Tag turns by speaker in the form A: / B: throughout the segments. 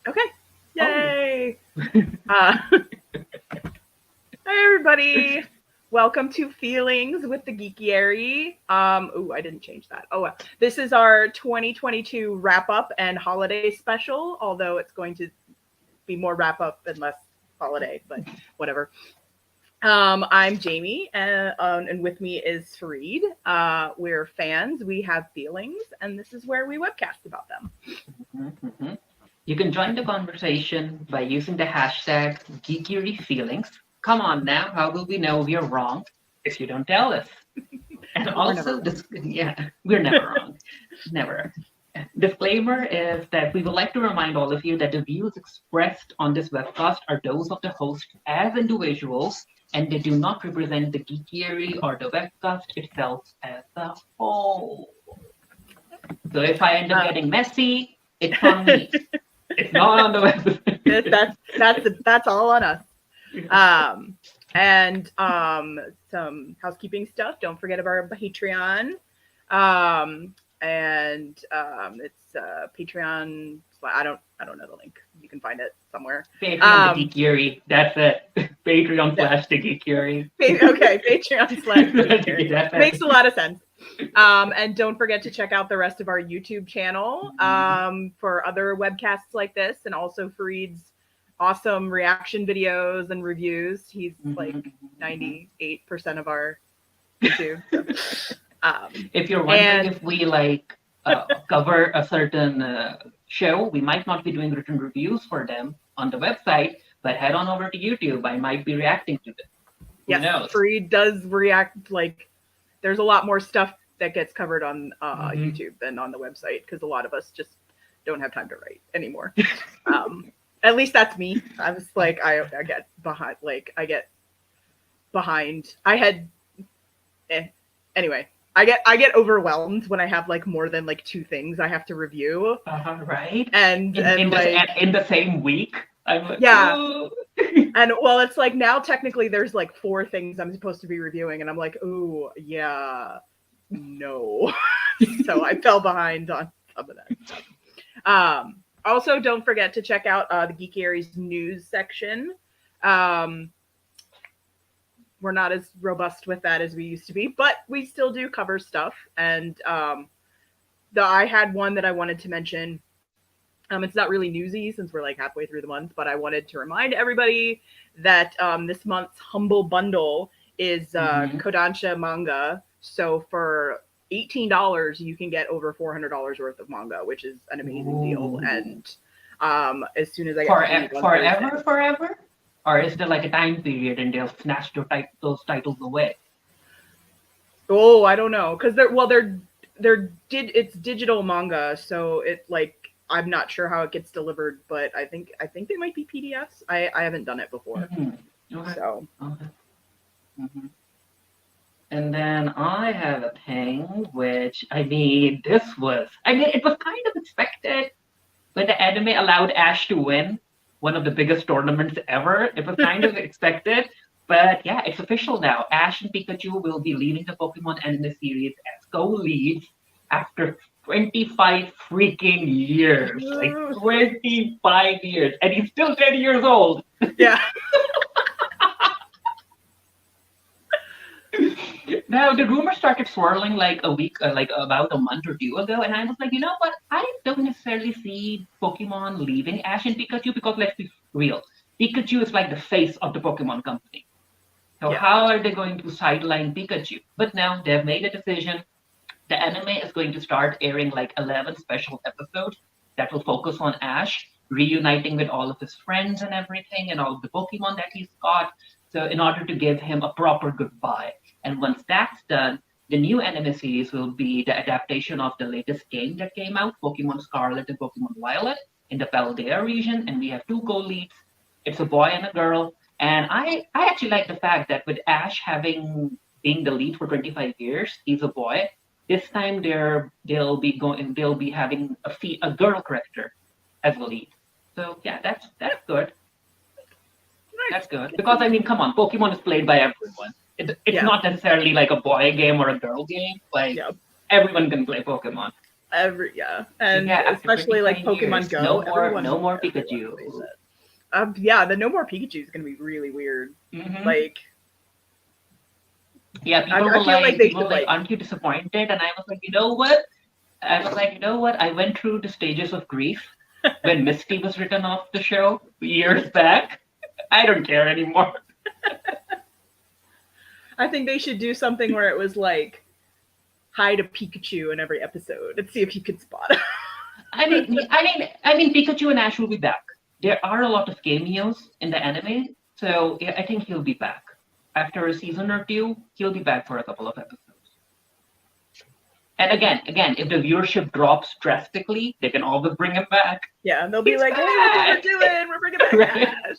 A: Okay.
B: Oh.
A: Yay. Hi, everybody. Welcome to Feelings with the Geekiary. I didn't change that. Oh, well. This is our 2022 wrap up and holiday special, although it's going to be more wrap up and less holiday, but whatever. I'm Jamie, and with me is Fareed. We're fans, we have feelings, and this is where we webcast about them.
B: Mm-hmm. You can join the conversation by using the hashtag Geekiary Feelings. Come on now, how will we know we are wrong if you don't tell us? And
A: We're never
B: also,
A: wrong.
B: yeah, we're never wrong. Never. Disclaimer is that we would like to remind all of you that the views expressed on this webcast are those of the host as individuals, and they do not represent the Geekiary or the webcast itself as a whole. So if I end up
A: Uh,
B: getting messy, it's on me. It's not on the website.
A: that's all on us. Um, and some housekeeping stuff. Don't forget about our Patreon. And it's Patreon. I don't know the link. You can find it somewhere.
B: Patreon the
A: Um,
B: Geekiary. That's it. Patreon
A: yeah.
B: slash the Geekiary.
A: Okay, Patreon slash the Geekiary.
B: That's
A: Makes
B: it.
A: a lot of sense. And don't forget to check out the rest of our YouTube channel for other webcasts like this, and also Fareed's awesome reaction videos and reviews. He's like 98% of our YouTube. So,
B: If you're wondering
A: and
B: if we cover a certain show, we might not be doing written reviews for them on the website, but head on over to YouTube. I might be reacting to them. Who
A: yes,
B: knows?
A: Fareed does react. Like, there's a lot more stuff that gets covered on
B: Mm-hmm.
A: YouTube than on the website because a lot of us just don't have time to write anymore. At least that's me. I was like, I get behind. Like, I get behind. I had anyway. I get overwhelmed when I have like more than like two things I have to review,
B: Right?
A: and like
B: In the same week, I'm like,
A: yeah,
B: oh.
A: and well, it's like now technically there's like four things I'm supposed to be reviewing, and I'm like, ooh, yeah, no. So I fell behind on some of that stuff. Also, don't forget to check out the Geekiary's news section. Um, we're not as robust with that as we used to be, but we still do cover stuff. And I had one that I wanted to mention. It's not really newsy since we're like halfway through the month, but I wanted to remind everybody that this month's Humble Bundle is Kodansha manga. So for $18, you can get over $400 worth of manga, which is an amazing deal. And as soon as I get paid on
B: Forever,
A: Thursday.
B: forever? Or is there like a time period and they'll snatch those titles away?
A: Oh, I don't know, because it's digital manga, so it like I'm not sure how it gets delivered, but I think they might be PDFs. I haven't done it before,
B: Okay.
A: so
B: Okay. Mm-hmm. And then I have a thing which, it was kind of expected when the anime allowed Ash to win one of the biggest tournaments ever. It was kind of expected, but yeah, it's official now. Ash and Pikachu will be leading the Pokemon anime series as co-leads after 25 freaking years. Like 25 years, and he's still 10 years old.
A: yeah.
B: Now the rumor started swirling like like about a month or two ago, and I was like, you know what? I don't necessarily see Pokemon leaving Ash and Pikachu because let's be real, Pikachu is like the face of the Pokemon company. So
A: Yeah.
B: how are they going to sideline Pikachu? But now they've made a decision. The anime is going to start airing like 11 special episodes that will focus on Ash reuniting with all of his friends and everything and all of the Pokemon that he's got. So, in order to give him a proper goodbye. And once that's done, the new anime series will be the adaptation of the latest game that came out, Pokemon Scarlet and Pokemon Violet, in the Paldea region. And we have two co leads. It's a boy and a girl. And I actually like the fact that with Ash having being the lead for 25 years, he's a boy. This time they'll be having a girl character as a lead. So yeah, that's good. That's good because I mean, come on, Pokemon is played by everyone. It's
A: Yeah.
B: not necessarily like a boy game or a girl game. Like
A: Yeah.
B: everyone can play Pokemon.
A: and
B: Yeah, after
A: especially like
B: 29
A: Pokemon
B: years,
A: Go.
B: no more
A: Everyone
B: Pikachu.
A: plays it. Yeah, the no more Pikachu is gonna be really weird.
B: Mm-hmm.
A: Like,
B: Yeah,
A: I feel like they should like.
B: aren't you disappointed? And I was like, you know what? I was like, you know what? I went through the stages of grief when Misty was written off the show years back. I don't care anymore.
A: I think they should do something where it was like hide a Pikachu in every episode and see if you could spot it.
B: I mean, Pikachu and Ash will be back. There are a lot of cameos in the anime, so yeah, I think he'll be back after a season or two. He'll be back for a couple of episodes. And again, if the viewership drops drastically, they can always bring him back.
A: Yeah, and they'll be
B: He's
A: like, "Hey, look what we're doing! We're bringing back
B: Right.
A: Ash!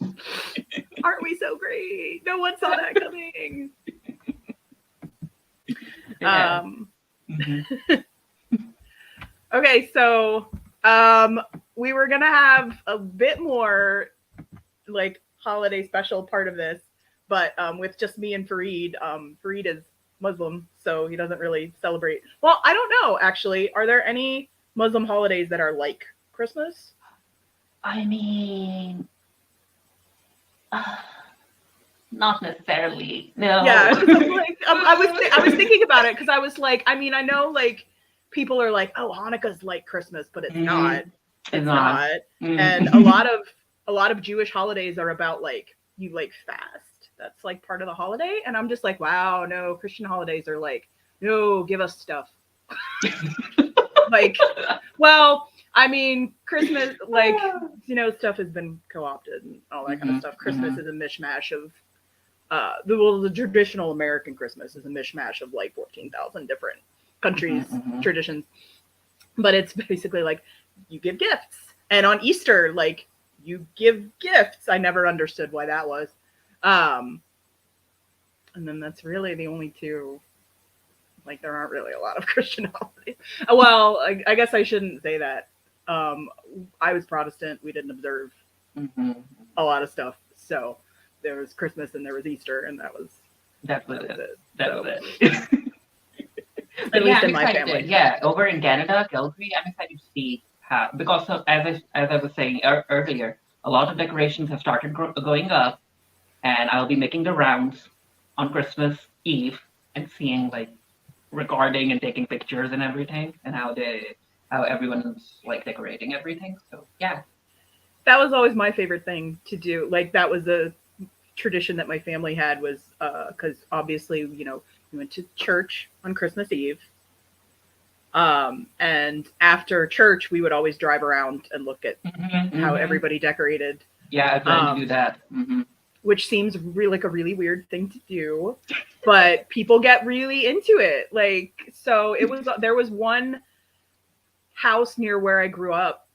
A: Aren't we so great? No one saw that coming."
B: Yeah.
A: Okay, so we were gonna have a bit more like holiday special part of this, but with just me and Fareed. Fareed is Muslim, so he doesn't really celebrate. Well, I don't know actually. Are there any Muslim holidays that are like Christmas?
B: I mean, not necessarily. No.
A: Yeah, like, I was thinking about it because I was like, I mean, I know like people are like, oh, Hanukkah's like Christmas, but it's not. It's not. And a lot of Jewish holidays are about like you like fast. That's like part of the holiday, and I'm just like, wow, no. Christian holidays are like, no, give us stuff. Like, well, I mean, Christmas, like, you know, stuff has been co-opted and all that kind of stuff. Christmas is a mishmash of the traditional American Christmas is a mishmash of like 14,000 different countries' traditions. But it's basically like you give gifts. And on Easter, like you give gifts. I never understood why that was. And then that's really the only two. Like there aren't really a lot of Christian holidays. Well, I guess I shouldn't say that. I was Protestant. We didn't observe a lot of stuff. So there was Christmas and there was Easter, and that was it. At least in my family.
B: Yeah, over in Canada, Calgary, I'm excited to see how, because of, as I was saying earlier, a lot of decorations have started going up, and I'll be making the rounds on Christmas Eve and seeing like recording and taking pictures and everything, and how everyone's like decorating everything. So yeah,
A: that was always my favorite thing to do. Like that was a tradition that my family had, was because obviously, you know, we went to church on Christmas Eve. And after church, we would always drive around and look at how everybody decorated.
B: Yeah, I plan to do that.
A: Which seems really like a really weird thing to do, but people get really into it. Like, so there was one house near where I grew up.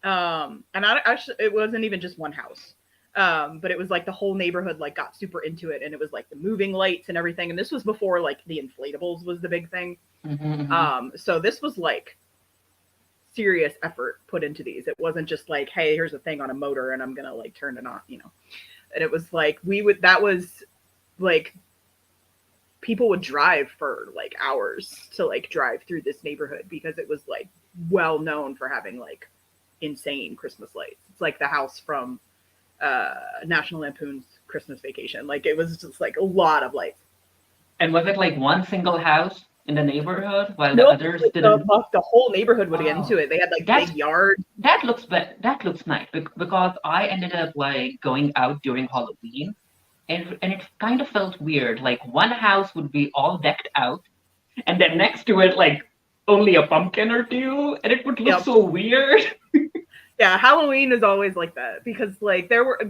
A: And it wasn't even just one house. But it was like the whole neighborhood like got super into it, and it was like the moving lights and everything. And this was before like the inflatables was the big thing. So this was like serious effort put into these. It wasn't just like, hey, here's a thing on a motor and I'm gonna like turn it on, you know. And it was like that was like people would drive for like hours to like drive through this neighborhood because it was like well known for having like insane Christmas lights. It's like the house from National Lampoon's Christmas Vacation. Like it was just like a lot of lights.
B: And was it like one single house in the neighborhood while the others
A: like
B: didn't?
A: The whole neighborhood would get into it. They had like big yards.
B: That looks nice because I ended up like going out during Halloween, and it kind of felt weird. Like one house would be all decked out, and then next to it like only a pumpkin or two, and it would look so weird.
A: Yeah, Halloween is always like that because like there were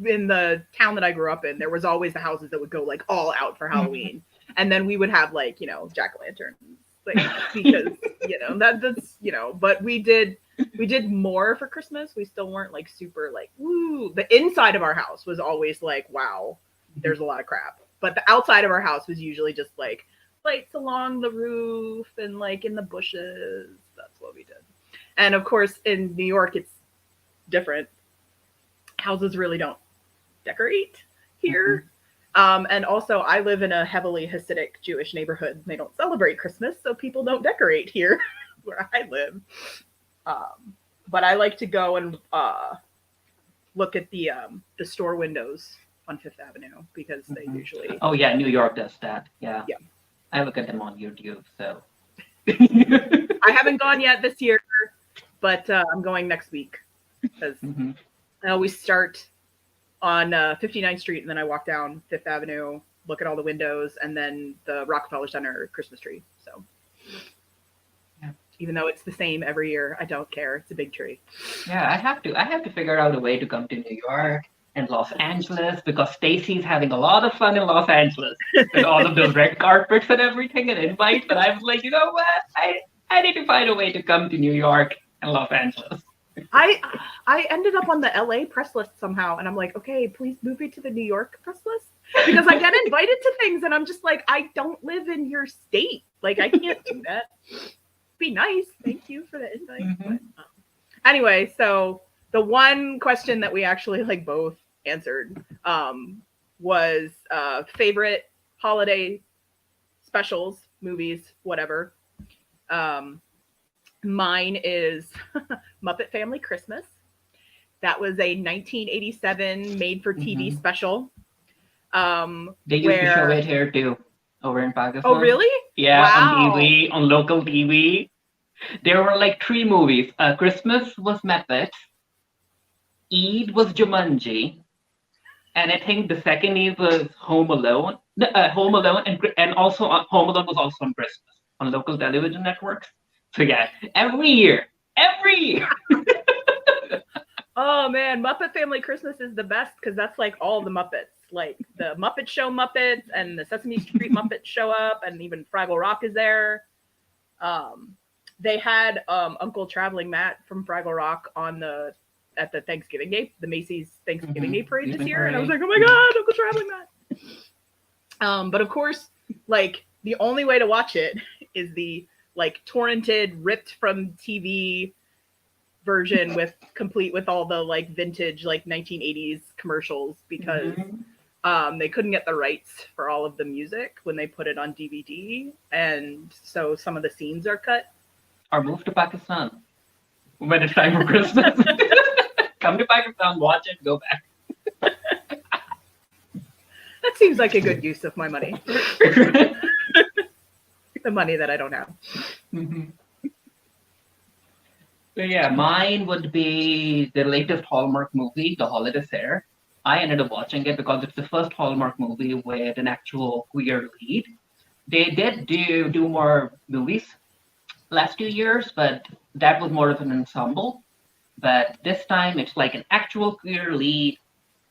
A: in the town that I grew up in, there was always the houses that would go like all out for Halloween. And then we would have like, you know, jack-o'-lanterns, like, because, you know, that's, you know, but we did more for Christmas. We still weren't like super like, woo. The inside of our house was always like, wow, there's a lot of crap. But the outside of our house was usually just like lights along the roof and like in the bushes. That's what we did. And of course, in New York, it's different. Houses really don't decorate here. And also, I live in a heavily Hasidic Jewish neighborhood. They don't celebrate Christmas, so people don't decorate here where I live. But I like to go and look at the store windows on Fifth Avenue because they usually.
B: Oh yeah, New York does that. Yeah.
A: Yeah.
B: I look at them on YouTube. So.
A: I haven't gone yet this year, but I'm going next week because I always start on 59th Street and then I walk down Fifth Avenue, look at all the windows, and then the Rockefeller Center Christmas tree. So even though it's the same every year, I don't care. It's a big tree.
B: Yeah, I have to figure out a way to come to New York and Los Angeles because Stacy's having a lot of fun in Los Angeles with all of those red carpets and everything and invites. But I was like, you know what? I need to find a way to come to New York and Los Angeles.
A: I ended up on the LA press list somehow, and I'm like, okay, please move me to the New York press list because I get invited to things, and I'm just like, I don't live in your state, like I can't do that. Be nice, thank you for the invite. But, anyway, so the one question that we actually like both answered was favorite holiday specials, movies, whatever. Mine is Muppet Family Christmas. That was a 1987 made-for-TV special.
B: They used to show it here too, over in Pakistan.
A: Oh, really?
B: Yeah,
A: wow.
B: on TV, on local TV. There were like 3 movies. Christmas was Muppets. Eid was Jumanji. And I think the second Eve was Home Alone. Home Alone, and also Home Alone was also on Christmas on local television networks. So yeah, every year.
A: Oh man, Muppet Family Christmas is the best because that's like all the Muppets. Like the Muppet Show Muppets and the Sesame Street Muppets show up, and even Fraggle Rock is there. They had Uncle Traveling Matt from Fraggle Rock at the Thanksgiving Day, the Macy's Thanksgiving Day parade this year, and I was like, oh my god, Uncle Traveling Matt. But of course, like the only way to watch it is the like torrented, ripped from TV version complete with all the like vintage like 1980s commercials because they couldn't get the rights for all of the music when they put it on DVD, and so some of the scenes are cut.
B: Or move to Pakistan when it's time for Christmas. Come to Pakistan, watch it, go back.
A: That seems like a good use of my money. The money that I don't have.
B: So yeah, mine would be the latest Hallmark movie, The Holiday Fair. I ended up watching it because it's the first Hallmark movie with an actual queer lead. They did do more movies last 2 years, but that was more of an ensemble. But this time it's like an actual queer lead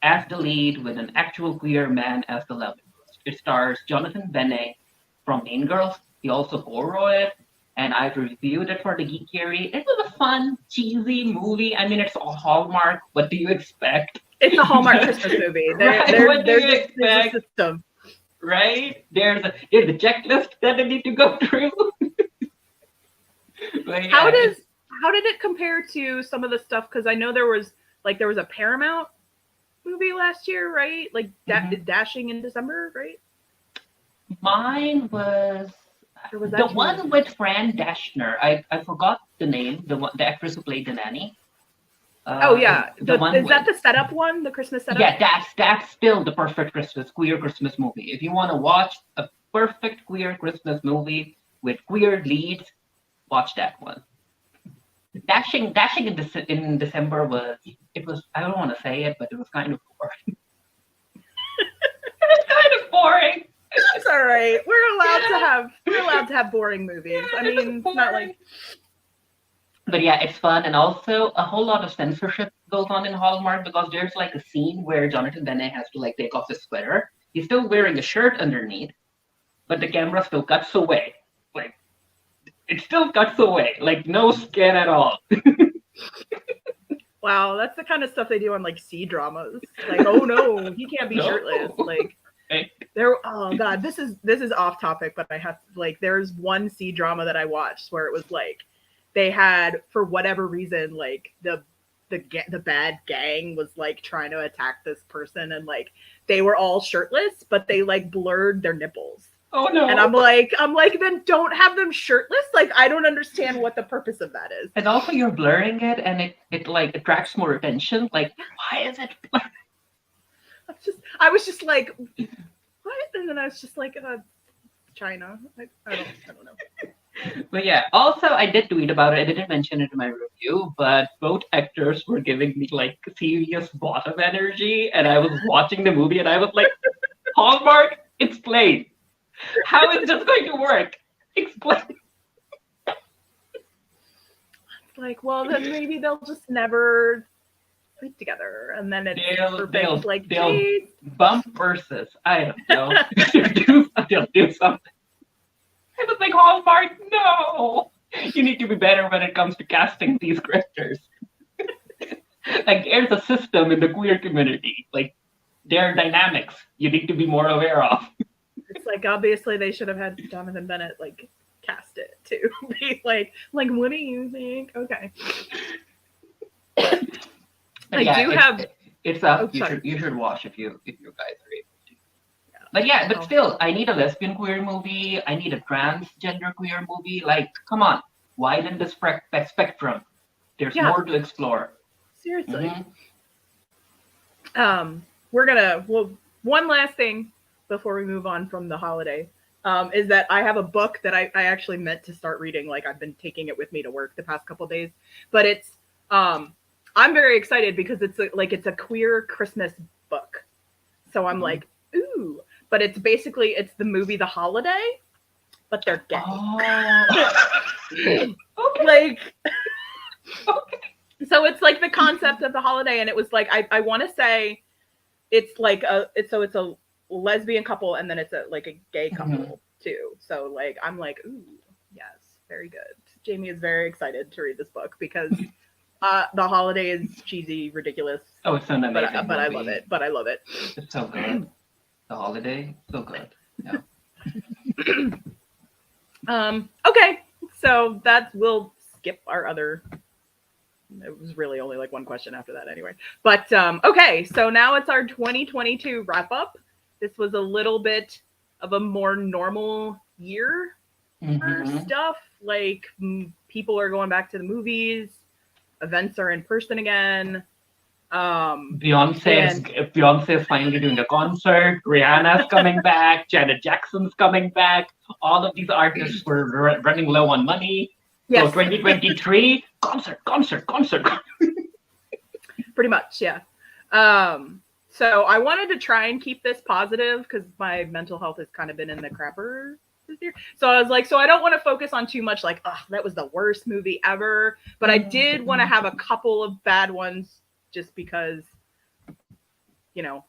B: as the lead with an actual queer man as the love interest. It stars Jonathan Benet from Mean Girls. He also co-wrote it, and I've reviewed it for the Geekiary. It was a fun, cheesy movie. I mean, it's a Hallmark. What do you expect?
A: It's a Hallmark Christmas movie. There's a system.
B: Right? There's a checklist that they need to go through.
A: But yeah, how did it compare to some of the stuff? Because I know there was a Paramount movie last year, right? Like Dashing in December, right?
B: Mine was the one with Fran Dashner. I forgot the name. The actress who played the nanny.
A: Is that the setup one? The Christmas setup?
B: Yeah, that's still the perfect queer Christmas movie. If you want to watch a perfect queer Christmas movie with queer leads, watch that one. Dashing in December was I don't want to say it, but it was kind of boring. It was kind of boring.
A: It's all right. We're allowed to have boring movies. I mean, it's not like.
B: But yeah, it's fun, and also a whole lot of censorship goes on in Hallmark because there's like a scene where Jonathan Benet has to like take off his sweater. He's still wearing a shirt underneath, but the camera still cuts away. Like it still cuts away, like no skin at all.
A: Wow, that's the kind of stuff they do on like C dramas. Like, oh no, he can't be shirtless. Like. Oh god, this is off topic, but I have there's one C drama that I watched where it was like they had, for whatever reason, like the the bad gang was like trying to attack this person, and like they were all shirtless, but they like blurred their nipples.
B: Oh no.
A: And I'm like, then don't have them shirtless. Like, I don't understand what the purpose of that is.
B: And also you're blurring it, and it like attracts more attention. Like, why is it blurred?
A: I was just like, what? And then I was just like, China. I don't know.
B: But yeah, also I did tweet about it. I didn't mention it in my review, but both actors were giving me like serious bottom energy, and I was watching the movie and I was like, Hallmark, explain. How is this going to work? Explain.
A: Like, well, then maybe they'll just never sleep together, and then it's perfect. Like,
B: they'll bump versus, I don't know. They'll do something. I was like, Hallmark, no! You need to be better when it comes to casting these characters. Like, there's a system in the queer community. Like, there are dynamics you need to be more aware of.
A: It's like, obviously they should have had Jonathan Bennett like cast it to be like what do you think? Okay.
B: It's up. You should watch if you guys are able to. Yeah. But yeah, but still, I need a lesbian queer movie. I need a transgender queer movie. Like, come on, widen the spectrum. There's more to explore.
A: Seriously. Mm-hmm. One last thing before we move on from the holiday, is that I have a book that I actually meant to start reading. Like, I've been taking it with me to work the past couple of days, but it's, I'm very excited because it's a queer Christmas book. So I'm like, ooh, but it's the movie The Holiday, but they're gay. Oh.
B: Okay.
A: Like, okay. So it's like the concept of the holiday, and it was like, I want to say it's like it's a lesbian couple, and then it's a gay couple too. So like, I'm like, ooh, yes, very good. Jamie is very excited to read this book because The Holiday is cheesy, ridiculous.
B: Oh, it's an amazing
A: but I love it. But I love it.
B: It's so good. The Holiday, so good. Yeah.
A: Okay, so we'll skip our other. It was really only like one question after that anyway. But okay, so now it's our 2022 wrap up. This was a little bit of a more normal year for stuff. Like, people are going back to the movies. Events are in person again.
B: Beyonce is finally doing a concert. Rihanna's coming back. Janet Jackson's coming back. All of these artists were running low on money. Yes. So 2023, concert.
A: Pretty much, yeah. So I wanted to try and keep this positive because my mental health has kind of been in the crapper this year. So I was like, so I don't want to focus on too much like, that was the worst movie ever. But I did want to have a couple of bad ones just because,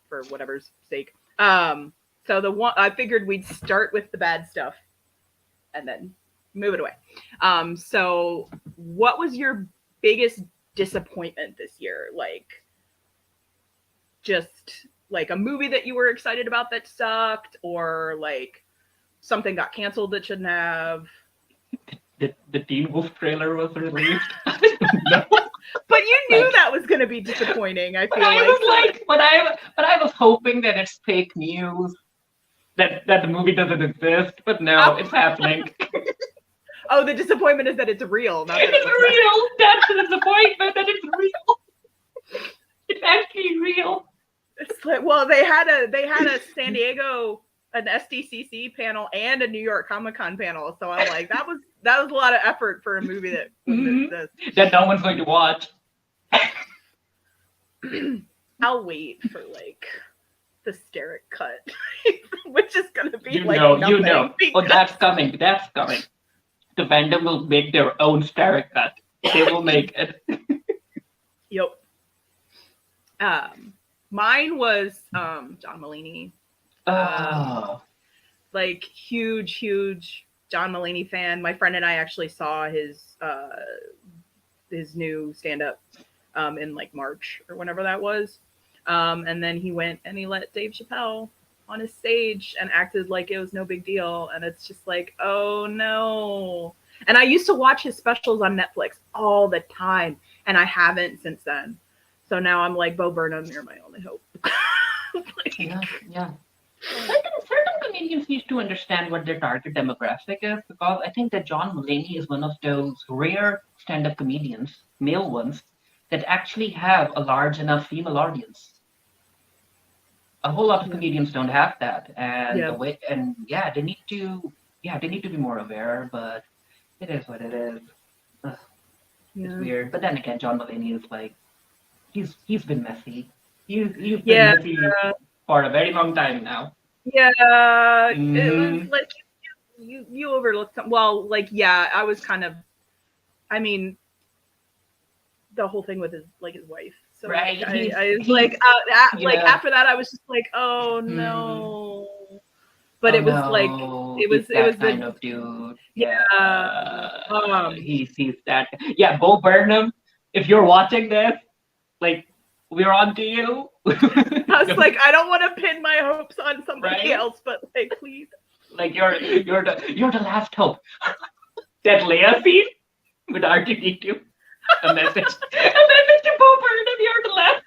A: for whatever's sake. So I figured we'd start with the bad stuff and then move it away. So what was your biggest disappointment this year? Like, just like a movie that you were excited about that sucked, or like something got canceled that shouldn't have?
B: The Teen Wolf trailer was released. No.
A: But you knew that was going to be disappointing. I
B: was hoping that it's fake news, that the movie doesn't exist, but no, it's happening.
A: Oh, the disappointment is that it's real. Not
B: it's real. That's the disappointment, that it's real. It's actually real.
A: It's like, well, they had a San Diego, an SDCC panel and a New York Comic-Con panel. So I'm like, that was a lot of effort for a movie that
B: that no one's going to watch.
A: I'll wait for like the Steric cut, which is going to be
B: nothing. Oh, that's coming. The fandom will make their own Steric cut. They will make it.
A: Yep. Mine was John Mulaney. Like, huge John Mulaney fan. My friend and I actually saw his new stand-up in like March or whenever that was. And then he went and he let Dave Chappelle on his stage and acted like it was no big deal. And it's just like, oh no. And I used to watch his specials on Netflix all the time. and I haven't since then. So now I'm like, Bo Burnham, you're my only hope. Like,
B: Yeah. Certain comedians need to understand what their target demographic is, because I think that John Mulaney is one of those rare stand-up comedians, male ones, that actually have a large enough female audience. A whole lot of
A: Yeah.
B: comedians don't have that, and
A: Yeah.
B: they need to be more aware. But it is what it is. Ugh,
A: Yeah.
B: it's weird. But then again, John Mulaney is like he's been messy. You've been
A: Yeah.
B: messy for a very long time now.
A: Yeah. It
B: Mhm.
A: was like you overlooked some. Well, like, yeah, I was kind of. I mean, the whole thing with his wife. So
B: Right.
A: like,
B: He's
A: I was
B: he's
A: like, like
B: yeah.
A: after that, I was just like, oh
B: Mhm.
A: no. But
B: Oh
A: it was like
B: no,
A: it
B: he's
A: was
B: that kind
A: the
B: of dude.
A: yeah.
B: He's that. Yeah, Bo Burnham. If you're watching this, like, we're on to you.
A: I was like, I don't want to pin my hopes on somebody
B: Right?
A: else, but like, please.
B: Like you're the last hope. That Leia scene with R2D2. A message to Bo Burnham. You're the last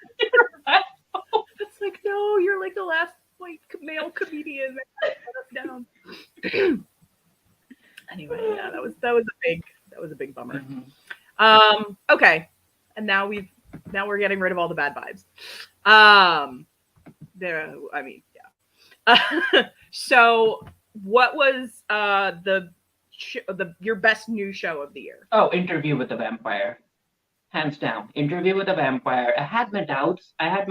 B: hope.
A: It's like, no, you're like the last white male comedian that let us down. Anyway, yeah, that was a big bummer.
B: Mm-hmm.
A: Okay, and now we're getting rid of all the bad vibes. I mean, yeah. So, what was your best new show of the year?
B: Oh, Interview with the Vampire. Hands down. Interview with the Vampire. I had my doubts. I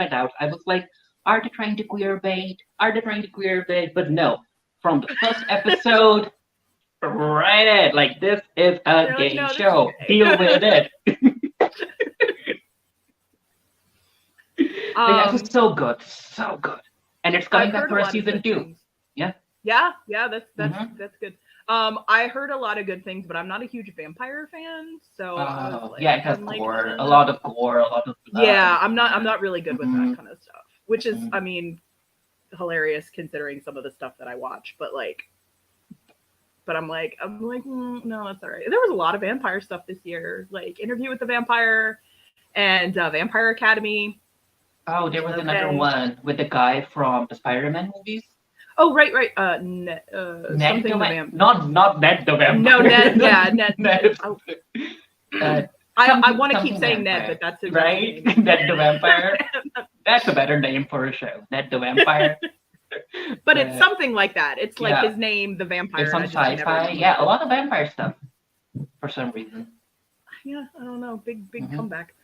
B: was like, are they trying to queer bait? But no. From the first episode, right it. Like, this is a
A: They're
B: gay
A: like, no, this is
B: show.
A: gay.
B: Deal with it. It was so good. So good. And it's coming
A: I've
B: back
A: heard
B: for
A: a
B: a
A: lot of
B: season
A: good
B: 2.
A: things.
B: Yeah.
A: Yeah, that's
B: Mhm.
A: that's good. I heard a lot of good things, but I'm not a huge vampire fan, so I was like,
B: Yeah, it has
A: I'm like,
B: gore. A lot of gore, a lot of blood.
A: yeah, I'm not really good with
B: Mhm.
A: that kind of stuff, which is,
B: Mhm.
A: I mean, hilarious considering some of the stuff that I watch, but I'm like, no, that's all right. There was a lot of vampire stuff this year, like Interview with the Vampire and Vampire Academy.
B: Oh, there was another one with the guy from the Spider-Man movies.
A: Oh, right.
B: Ned
A: Something
B: the
A: the Vamp.
B: Not Ned the Vampire.
A: No, Ned. Yeah, Ned.
B: Ned.
A: I want to keep
B: something
A: saying
B: vampire.
A: Ned, but that's his
B: right.
A: name.
B: Ned the Vampire. That's a better name for a show. Ned the Vampire.
A: But it's something like that. It's like
B: yeah.
A: his name, the vampire.
B: There's some
A: and I just
B: sci-fi.
A: never
B: Yeah, a lot of vampire stuff for some reason.
A: Yeah, I don't know. Big
B: Mhm.
A: comeback.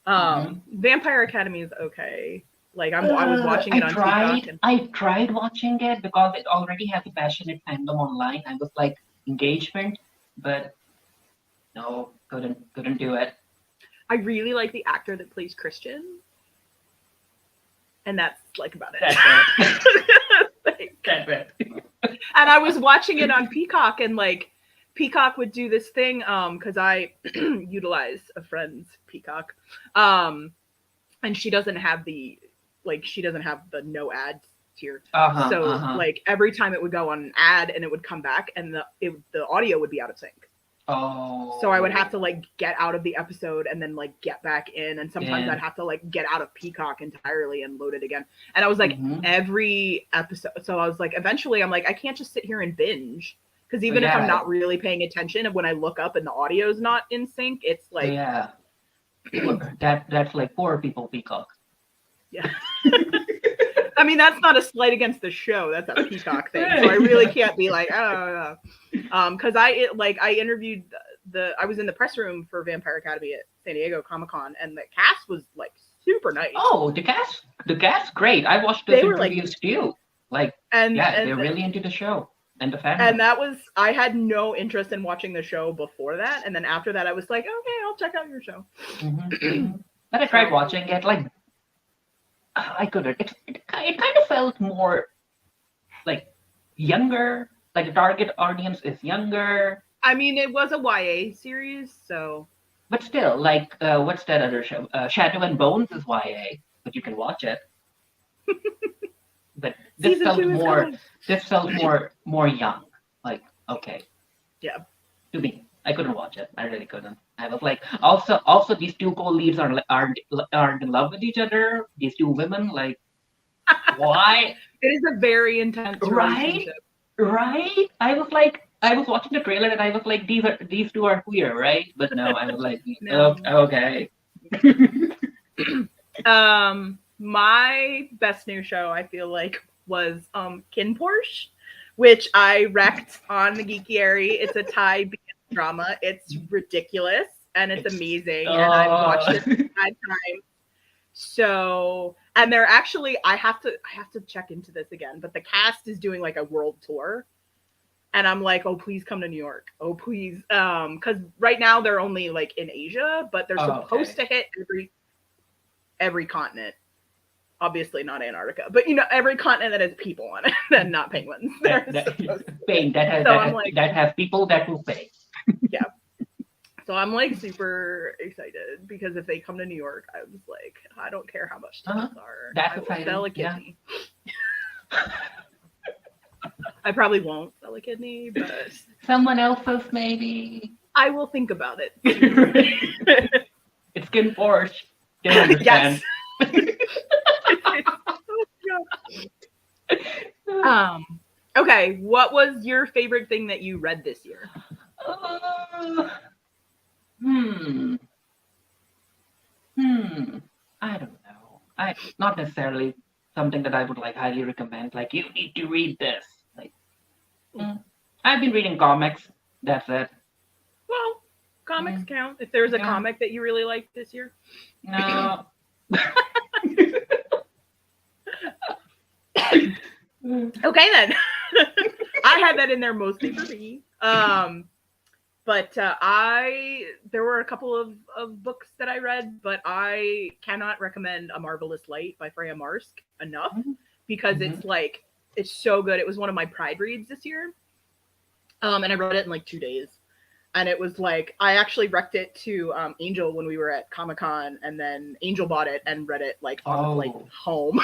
A: Vampire Academy is okay. Like I was watching it on TikTok.
B: I tried watching it because it already has a passionate fandom online. I was like, engagement, but no, couldn't do it.
A: I really like the actor that plays Christian, and that's like about it.
B: That's it.
A: And I was watching it on Peacock, and like Peacock would do this thing because I utilize a friend's Peacock, and she doesn't have the no ads tier. So like every time it would go on an ad and it would come back and the audio would be out of sync.
B: Oh.
A: So I would have to like get out of the episode and then like get back in, and sometimes I'd have to like get out of Peacock entirely and load it again. And I was like every episode. So I was like, eventually I'm like, I can't just sit here and binge, because even if I'm not really paying attention, and when I look up and the audio is not in sync, it's like
B: that's like poor people Peacock.
A: Yeah. I mean, that's not a slight against the show. That's a Peacock thing. So I really can't be like, I don't know. Because I interviewed I was in the press room for Vampire Academy at San Diego Comic-Con, and the cast was like super nice.
B: Oh, the cast, great. I watched those interviews too. Like, they're really into the show and the fandom.
A: And that was, I had no interest in watching the show before that, and then after that, I was like, okay, I'll check out your show.
B: But I tried watching it, like. I couldn't. It kind of felt more like younger. Like the target audience is younger.
A: I mean, it was a YA series, so.
B: But still, like, what's that other show? Shadow and Bones is YA, but you can watch it. But this felt more. This felt more young. Like, okay.
A: Yeah.
B: To me. I couldn't watch it. I really couldn't. I was like, also these two co-leads aren't in love with each other. These two women, like, why?
A: It is a very intense
B: Right?
A: relationship.
B: Right? I was watching the trailer and I was like, these two are queer, right? But no, I was like,
A: No.
B: okay.
A: My best new show, I feel like, was Kin Porsche, which I wrecked on the Geekiary. It's a Thai BL drama. It's ridiculous and it's amazing, and I've watched it 5 times. So, and they're actually, I have to check into this again, but the cast is doing like a world tour. And I'm like, oh, please come to New York. Oh, please. Because right now they're only like in Asia, but they're supposed to hit every continent. Obviously not Antarctica, but every continent that has people on it and not penguins.
B: Spain that have people that will pay.
A: Yeah. So I'm like super excited because if they come to New York, I was like, I don't care how much tickets are.
B: That's
A: I will
B: exciting.
A: sell a kidney. Yeah. I probably won't sell a kidney, but
B: someone else's maybe.
A: I will think about it.
B: It's Kin Porsche. Don't understand.
A: Yes. Okay, what was your favorite thing that you read this year?
B: I don't know. Not necessarily something that I would like highly recommend. Like, you need to read this. Like, I've been reading comics. That's it.
A: Well, comics count. If there's a comic that you really liked this year.
B: No.
A: Okay then. I had that in there mostly for me. But there were a couple of books that I read, but I cannot recommend A Marvelous Light by Freya Marsk enough because it's so good. It was one of my Pride reads this year. And I read it in like 2 days. And it was like, I actually wrecked it to Angel when we were at Comic-Con, and then Angel bought it and read it like on the flight home.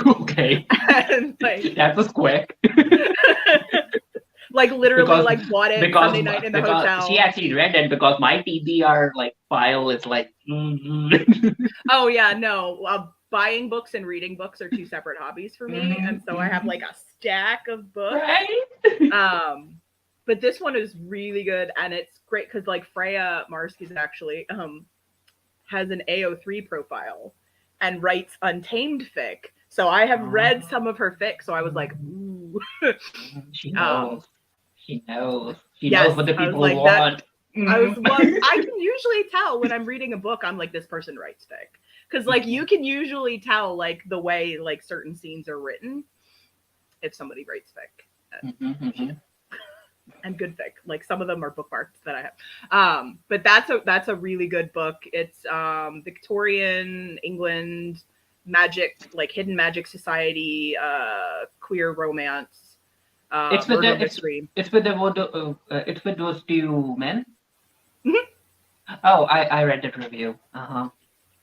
B: Okay.
A: And, like,
B: that was quick.
A: Like literally bought it Sunday night in the hotel.
B: She actually read it because my TBR like file is like.
A: Oh yeah, no. Buying books and reading books are two separate hobbies for me, and so I have like a stack of books.
B: Right.
A: But this one is really good, and it's great because like Freya Marsk is actually has an AO3 profile and writes Untamed fic. So I have read some of her fic, so I was like, ooh.
B: She knows. She knows what the people want.
A: I can usually tell when I'm reading a book, I'm like, this person writes fic. Because like you can usually tell like the way like certain scenes are written if somebody writes fic. And good fic. Like some of them are bookmarks that I have. But that's a really good book. It's Victorian England magic, like hidden magic society, queer romance.
B: It's with those two men. Oh, I read that review.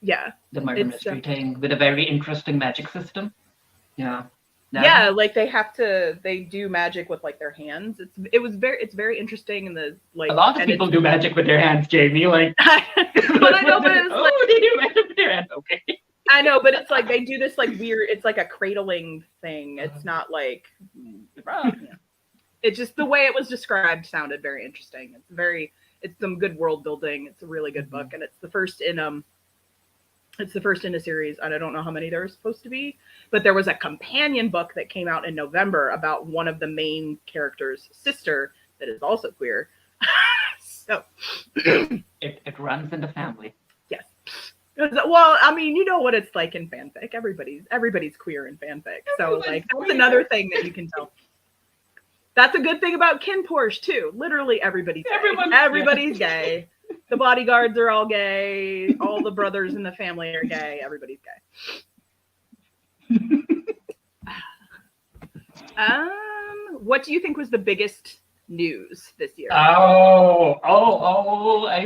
A: Yeah.
B: The murder mystery thing with a very interesting magic system. Yeah.
A: Yeah, like they do magic with like their hands. It's very interesting, and
B: a lot of people do magic with their hands, Jamie. Like,
A: but I know, but it's
B: they do magic with their hands. Okay.
A: I know, but it's like they do this like weird. It's like a cradling thing. It's not like. It's just the way it was described sounded very interesting. It's some good world building. It's a really good book, and it's the first in a series, and I don't know how many there are supposed to be, but there was a companion book that came out in November about one of the main characters' sister that is also queer. So
B: it runs in the family.
A: Yes. Well, I mean, you know what it's like in fanfic. Everybody's queer in fanfic. So like that's another thing that you can tell. That's a good thing about Kin Porsche too. Literally everybody's gay. Everybody's gay. The bodyguards are all gay. All the brothers in the family are gay. Everybody's gay. What do you think was the biggest news this year?
B: I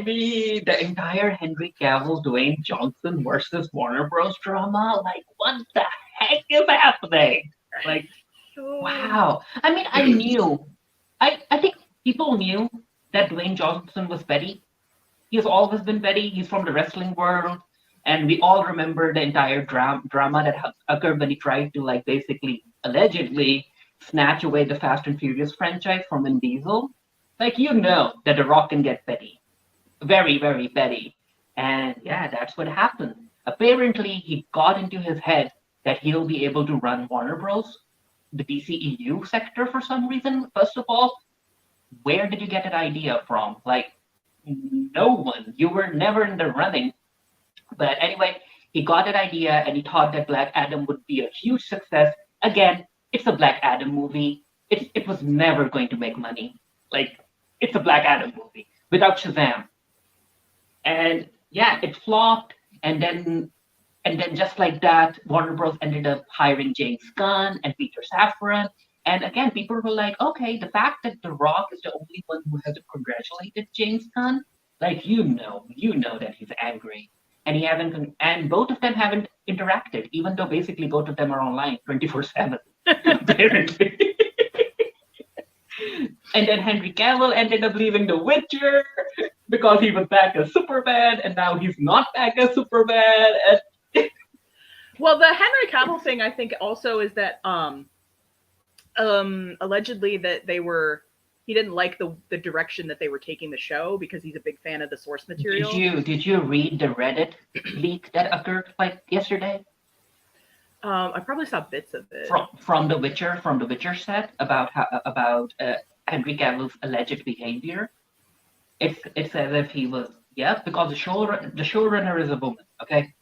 B: mean, the entire Henry Cavill, Dwayne Johnson versus Warner Bros. Drama. Like, what the heck is happening? Like, wow. I mean, I knew. I think people knew that Dwayne Johnson was petty. He's always been petty. He's from the wrestling world. And we all remember the entire drama that occurred when he tried to, like, basically, allegedly, snatch away the Fast and Furious franchise from Vin Diesel. Like, you know that The Rock can get petty. Very, very petty. And yeah, that's what happened. Apparently, he got into his head that he'll be able to run Warner Bros., the DCEU sector for some reason. First of all, where did you get that idea from? Like, no one. You were never in the running. But anyway, he got that idea and he thought that Black Adam would be a huge success. Again, it's a Black Adam movie. It was never going to make money. Like, it's a Black Adam movie without Shazam. And yeah, it flopped. And then just like that, Warner Bros. Ended up hiring James Gunn and Peter Safran. And again, people were like, okay, the fact that The Rock is the only one who hasn't congratulated James Gunn, like, you know that he's angry. And he haven't, and both of them haven't interacted, even though basically both of them are online 24/7, apparently. And then Henry Cavill ended up leaving The Witcher because he was back as Superman, and now he's not back as Superman. And
A: well, the Henry Cavill thing, I think, also is that allegedly that he didn't like the direction that they were taking the show because he's a big fan of the source material.
B: Did you read the Reddit leak that occurred like yesterday?
A: I probably saw bits of it
B: from the Witcher set about Henry Cavill's alleged behavior. It's as if he was because the showrunner is a woman, okay,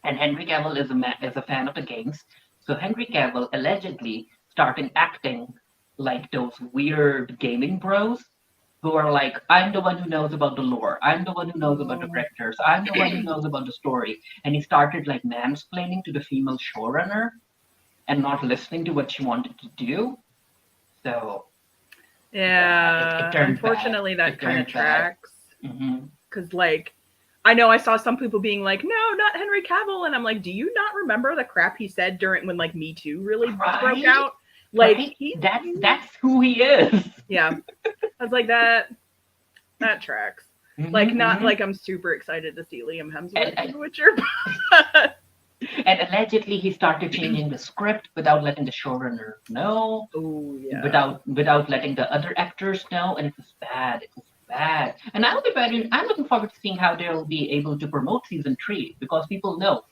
B: and Henry Cavill is a fan of the games, so Henry Cavill allegedly started acting like those weird gaming bros who are like, I'm the one who knows about the lore. I'm the one who knows about the characters. I'm the one who knows about the story. And he started like mansplaining to the female showrunner and not listening to what she wanted to do. So
A: yeah, unfortunately that kind of tracks. Because like, I know I saw some people being like, no, not Henry Cavill. And I'm like, do you not remember the crap he said during when like Me Too really broke out? Like
B: that's who he is.
A: Yeah. I was like, that tracks. Like, not like I'm super excited to see Liam Hemsworth in The Witcher.
B: And allegedly he started changing the script without letting the showrunner know.
A: Oh yeah.
B: Without letting the other actors know, and it was bad. It was bad. And I'm looking forward to seeing how they'll be able to promote season 3, because people know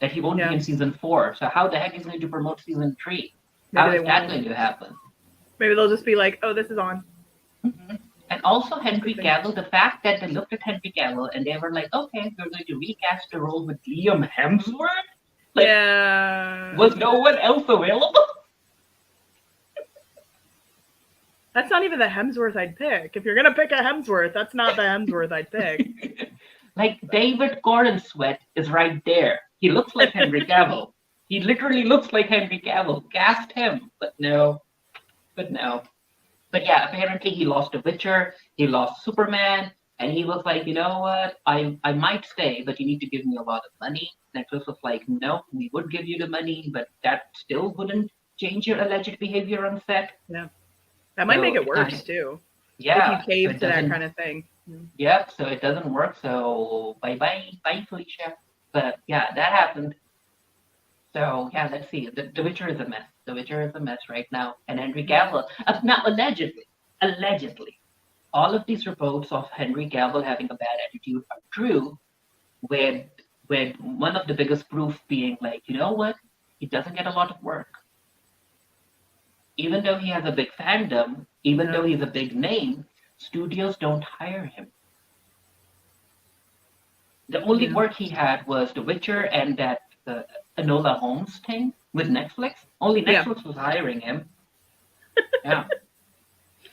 B: that he won't be in season 4. So how the heck is he going to promote season 3? How is that going to happen?
A: Maybe they'll just be like, oh, this is on.
B: And also Henry Cavill, the fact that they looked at Henry Cavill and they were like, okay, we're going to recast the role with Liam Hemsworth? Like, was no one else available?
A: That's not even the Hemsworth I'd pick. If you're going to pick a Hemsworth, that's not the Hemsworth I'd pick.
B: Like, David Gordon Sweat is right there. He looks like Henry Cavill. He literally looks like Henry Cavill. Cast him. But no. But yeah, apparently he lost The Witcher, he lost Superman, and he was like, you know what, I might stay, but you need to give me a lot of money. Netflix was like, no, we would give you the money, but that still wouldn't change your alleged behavior on set.
A: Yeah. That might make it worse, too.
B: Yeah.
A: If you cave to that kind of thing.
B: Yeah, so it doesn't work, so bye, Felicia. But yeah, that happened. So yeah, let's see. The Witcher is a mess. The Witcher is a mess right now. And Henry Cavill, now allegedly, all of these reports of Henry Cavill having a bad attitude are true, with one of the biggest proof being like, you know what? He doesn't get a lot of work. Even though he has a big fandom, even though he's a big name, studios don't hire him. The only work he had was The Witcher and that Enola Holmes thing with Netflix. Only Netflix was hiring him. Yeah.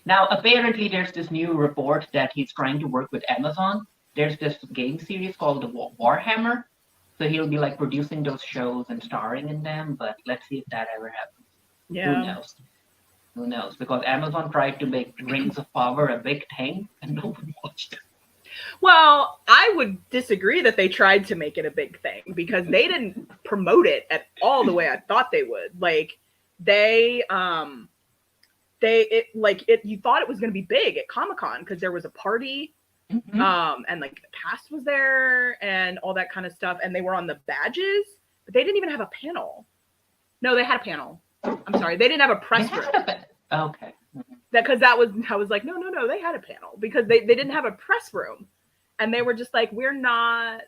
B: Now, apparently, there's this new report that he's trying to work with Amazon. There's this game series called the Warhammer. So he'll be like producing those shows and starring in them. But let's see if that ever happens.
A: Yeah.
B: Who knows? Because Amazon tried to make Rings of Power a big thing and no one watched it.
A: Well, I would disagree that they tried to make it a big thing because they didn't promote it at all the way I thought they would. Like they you thought it was going to be big at Comic-Con because there was a party, and like the cast was there and all that kind of stuff, and they were on the badges, but they didn't even have a panel. No, they had a panel. I'm sorry, they didn't have a press room.
B: Okay.
A: Because I was like, no, they had a panel because they didn't have a press room, and they were just like, we're not.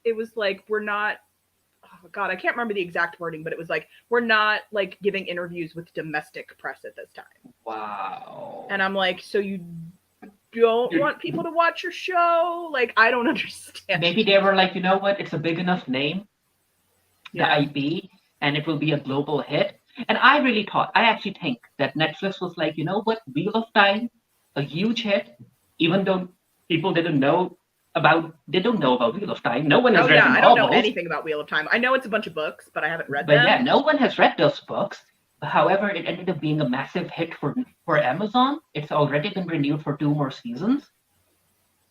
A: It was like, we're not. Oh God, I can't remember the exact wording, but it was like, we're not like giving interviews with domestic press at this time.
B: Wow.
A: And I'm like, so you don't want people to watch your show? Like, I don't understand.
B: Maybe they were like, you know what? It's a big enough name, the IP, and it will be a global hit. And I actually think that Netflix was like, you know what? Wheel of Time, a huge hit, even though people didn't know about Wheel of Time. No one has read the novels.
A: I don't know anything about Wheel of Time. I know it's a bunch of books, but I haven't read them.
B: But yeah, no one has read those books. However, it ended up being a massive hit for Amazon. It's already been renewed for 2 more seasons.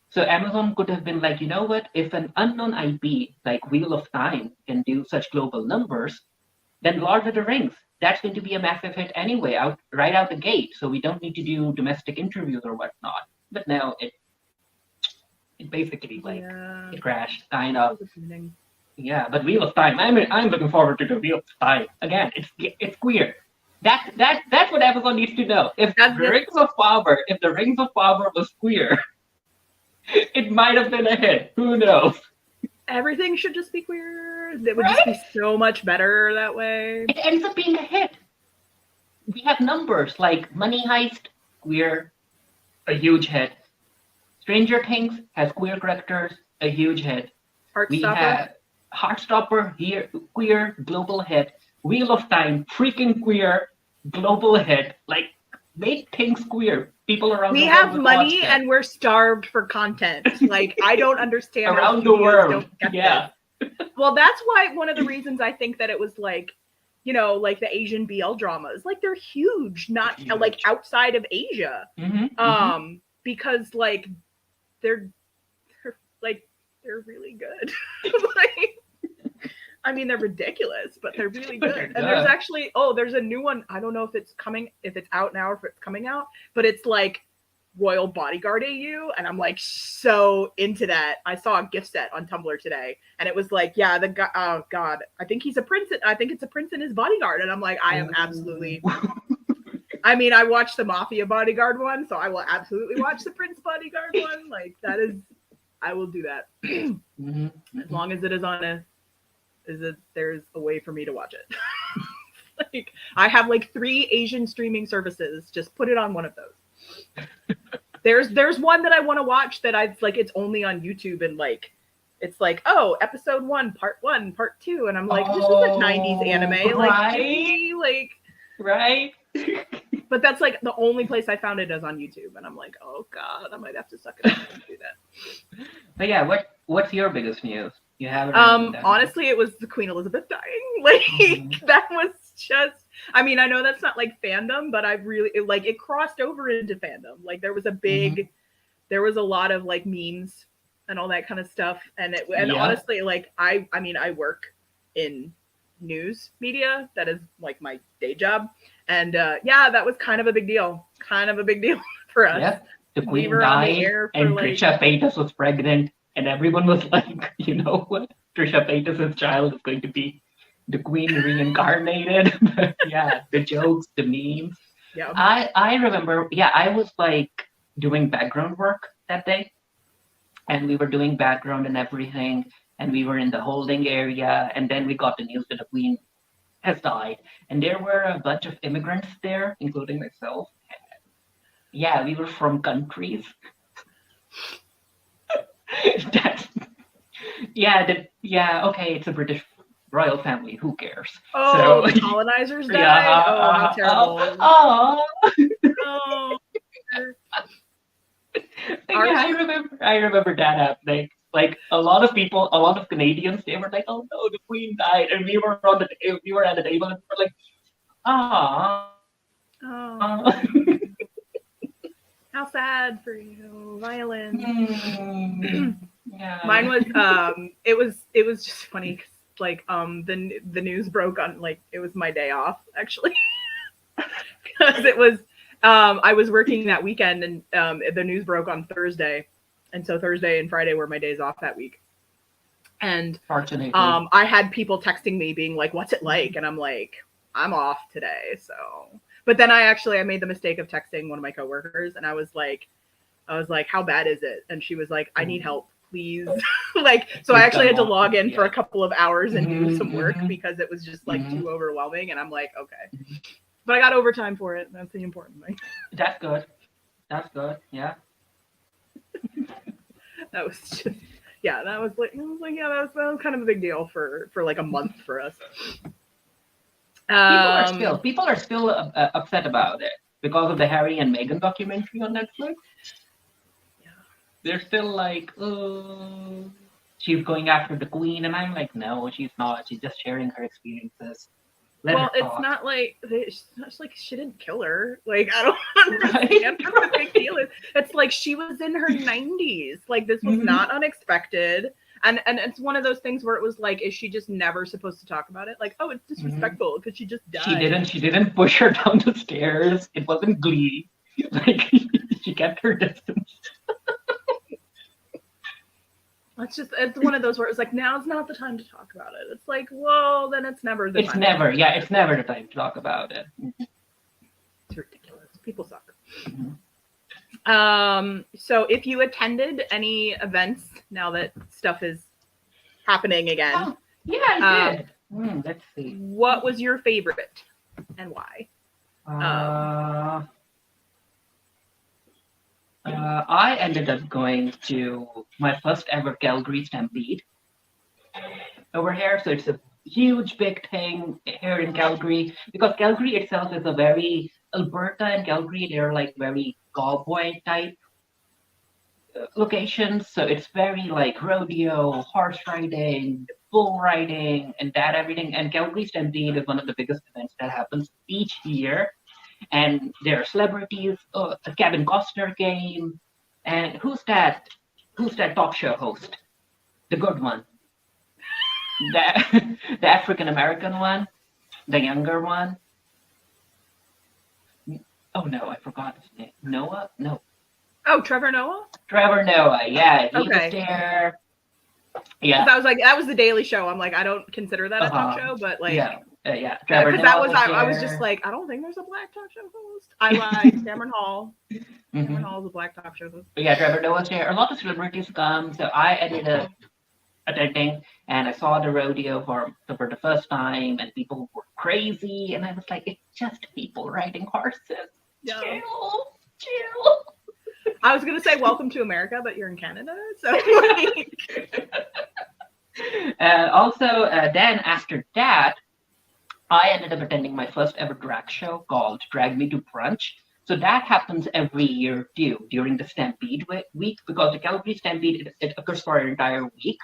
B: So Amazon could have been like, you know what? If an unknown IP like Wheel of Time can do such global numbers, then Lord of the Rings, that's going to be a massive hit anyway, right out the gate. So we don't need to do domestic interviews or whatnot. But now it basically it crashed, kind of. Yeah, but Wheel of Time, I'm looking forward to the Wheel of Time. Again, it's queer. That's what everyone needs to know. If the Rings of Power was queer, it might have been a hit. Who knows?
A: Everything should just be queer. It would just be so much better that way.
B: It ends up being a hit. We have numbers like Money Heist, queer, a huge hit. Stranger Things has queer characters, a huge hit. We have Heartstopper here, queer, global hit. Wheel of Time, freaking queer, global hit. Like, make things queer. People around the world.
A: We have money and we're starved for content. Like, I don't understand.
B: Around the world. Yeah.
A: Well, that's why one of the reasons I think that it was like, you know, like the Asian BL dramas, like they're huge, like outside of Asia. Because like they're really good. Like, I mean, they're ridiculous, but they're really good. And there's actually, there's a new one. I don't know if it's out now or if it's coming out, but it's like Royal Bodyguard AU. And I'm like so into that. I saw a gift set on Tumblr today and it was like, yeah, the guy, oh God, I think he's a prince. I think it's a prince and his bodyguard. And I'm like, I am absolutely, I mean, I watched the Mafia Bodyguard one, so I will absolutely watch the Prince Bodyguard one. Like I will do that. As long as it is there's a way for me to watch it. Like I have like 3 Asian streaming services. Just put it on one of those. There's one that I want to watch that it's only on YouTube and like it's like, episode 1, part 1, part 2, and I'm like, this is a 90s anime,
B: right?
A: Right. But that's like the only place I found it is on YouTube, and I'm like, oh God, I might have to suck it up and do that.
B: But yeah, what's your biggest news? You have it.
A: Honestly, it was the Queen Elizabeth dying. Like that was just. I mean, I know that's not like fandom, but it crossed over into fandom. Like there was there was a lot of like memes and all that kind of stuff, and honestly, like I mean, I work in news media. That is like my day job. And that was kind of a big deal for us.
B: Yeah, the Queen died, and Trisha Paytas was pregnant, and everyone was like, you know what? Trisha Paytas' child is going to be the Queen reincarnated. Yeah, the jokes, the memes. Yeah. I remember, I was like doing background work that day, and we were doing background and everything, and we were in the holding area, and then we got the news that the Queen has died, and there were a bunch of immigrants there, including myself. Yeah, we were from countries. Okay, it's a British royal family. Who cares?
A: Oh, the colonizers died. Yeah, how terrible.
B: I remember that happening. Like a lot of Canadians, they were like, "Oh no, the Queen died," and we were at the table, and we were like, "Ah,
A: how sad for you, violin."
B: Yeah.
A: Mine was it was just funny because like the news broke on like it was my day off actually because it was I was working that weekend, and the news broke on Thursday, and so Thursday and Friday were my days off that week. And
B: Fortunately.
A: I had people texting me being like, "What's it like?" And I'm like, "I'm off today." So, but then I made the mistake of texting one of my coworkers, and I was like, "How bad is it?" And she was like, "I need help, please." Like, so I actually had to log in for a couple of hours and do some work because it was just like too overwhelming. And I'm like, okay, but I got overtime for it. That's the important thing.
B: That's good. That's good. Yeah.
A: That was just, yeah, that was like, that was kind of a big deal for like a month for us.
B: People are still upset about it because of the Harry and Meghan documentary on Netflix.
A: Yeah.
B: They're still like, oh, she's going after the Queen, and I'm like, no, she's not. She's just sharing her experiences.
A: Well, it's not like she didn't kill her. Like, I don't understand what the big deal is. It's like she was in her 90s. Like, this was not unexpected. And it's one of those things where it was like, is she just never supposed to talk about it? Like, oh, it's disrespectful because she just died.
B: She didn't push her down the stairs. It wasn't Glee. Like, she kept her distance.
A: It's one of those where it's like, now's not the time to talk about it. It's like, well, then it's never the time.
B: It's never the time to talk about it.
A: It's ridiculous. People suck. So if you attended any events now that stuff is happening again.
B: Oh, yeah, I did. Let's see.
A: What was your favorite and why?
B: I ended up going to my first ever Calgary Stampede over here. So it's a huge, big thing here in Calgary because Calgary itself is a very Alberta and Calgary. They're like very cowboy type locations. So it's very like rodeo, horse riding, bull riding, and that everything. And Calgary Stampede is one of the biggest events that happens each year. And there are celebrities. Kevin Costner came, and who's that talk show host? The good one, the African American one, the younger one. Oh no, I forgot his name. Noah? No.
A: Oh, Trevor Noah?
B: Trevor Noah, yeah, he was there. Yeah.
A: I was like, that was the Daily Show. I'm like, I don't consider that a talk show, but like,
B: yeah. Trevor
A: because I was just like, I don't think there's a black talk show host. I lied. Cameron Hall. Cameron Hall is a black talk show host.
B: But yeah, Trevor Noah's there. A lot of celebrities come, so I ended up attending, and I saw the rodeo for the first time, and people were crazy, and I was like, it's just people riding horses.
A: Yeah.
B: Chill.
A: I was gonna say welcome to America, but you're in Canada, so. Like...
B: Also, then after that, I ended up attending my first ever drag show called Drag Me to Brunch. So that happens every year too, during the Stampede week, because the Calgary Stampede, it occurs for an entire week.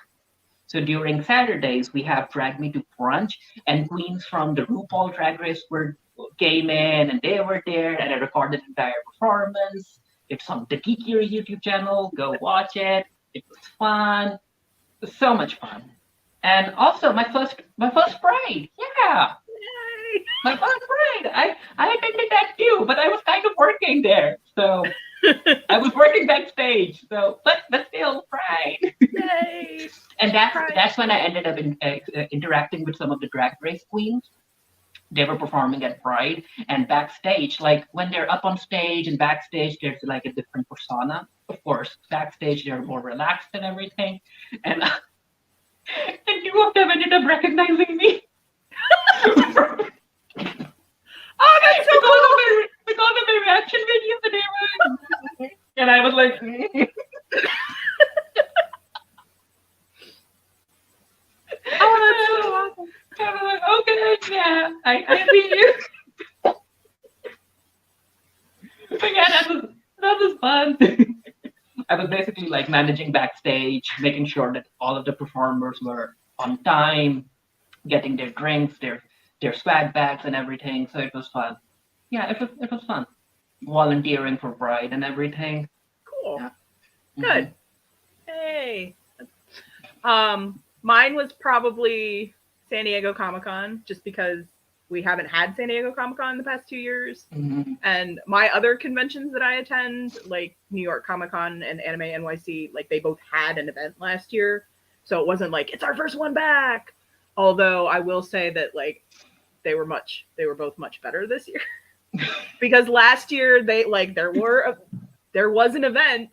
B: So during Saturdays, we have Drag Me to Brunch, and queens from the RuPaul Drag Race came in, and they were there, and I recorded the entire performance. It's on the Geekiary YouTube channel. Go watch it. It was fun. It was so much fun. And also my first Pride. Yeah. Yay. My first Pride. I attended that too, but I was kind of working there. So I was working backstage. So but still Pride.
A: Yay.
B: And that's when I ended up interacting with some of the Drag Race queens. They were performing at Pride, and backstage, like when they're up on stage and backstage, there's like a different persona. Of course, backstage they're more relaxed and everything, and two of them ended up recognizing me.
A: Oh, that's so cool!
B: Because of my reaction videos that they were, and I was like.
A: Oh, that's so awesome.
B: I was like, okay, yeah, I see you. But yeah, that was fun. I was basically like managing backstage, making sure that all of the performers were on time, getting their drinks, their swag bags and everything. So it was fun. Yeah, it was fun. Volunteering for Pride and everything.
A: Cool.
B: Yeah.
A: Good. Hey. Mine was probably San Diego Comic-Con, just because we haven't had San Diego Comic-Con in the past 2 years.
B: Mhm.
A: And my other conventions that I attend, like New York Comic-Con and Anime NYC, like they both had an event last year. So it wasn't like, it's our first one back. Although I will say that like they were both much better this year. Because last year they like there was an event,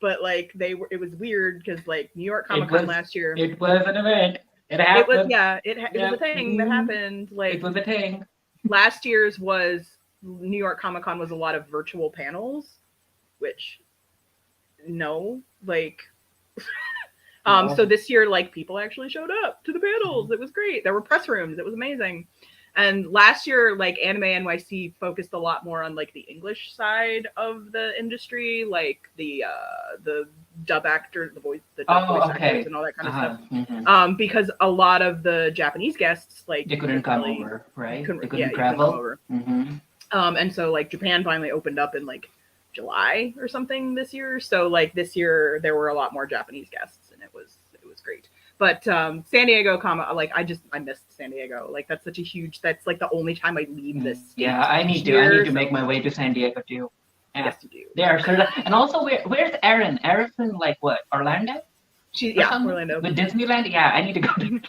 A: but like it was weird because like New York Comic-Con last year.
B: It was an event. It happened.
A: It was a thing that happened. Like
B: it was a thing.
A: Last year's was New York Comic-Con was a lot of virtual panels, which no, like so this year like people actually showed up to the panels. It was great. There were press rooms. It was amazing. And last year, like Anime NYC focused a lot more on like the English side of the industry, like the dub actor, the voice actors, and all that kind of stuff.
B: Mm-hmm.
A: Because a lot of the Japanese guests, like
B: they couldn't come over, right? They couldn't travel.
A: Couldn't come over.
B: Mm-hmm.
A: And so like Japan finally opened up in like July or something this year. So like this year there were a lot more Japanese guests, and it was great. But San Diego like I missed San Diego. Like that's like the only time I leave this state.
B: Yeah, I need to make my way to San Diego too. Yeah.
A: Yes, you do.
B: There, and also where's Erin? Erin's in like what, Orlando?
A: Orlando.
B: With Disneyland? Yeah, I need to go to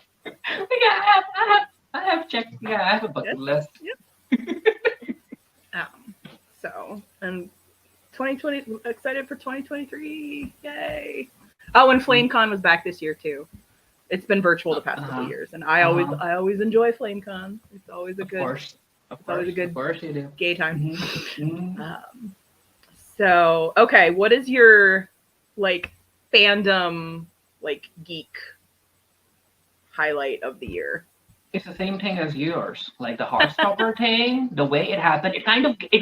B: I have checked. Yeah, I have a bucket list.
A: Yep. So and 2020, excited for 2023. Yay. Oh, and FlameCon was back this year too. It's been virtual the past couple years, and I always enjoy FlameCon. It's always a always a good gay time.
B: Mm-hmm.
A: So okay, what is your like fandom like geek highlight of the year?
B: It's the same thing as yours, like the Heartstopper thing. The way it happened, it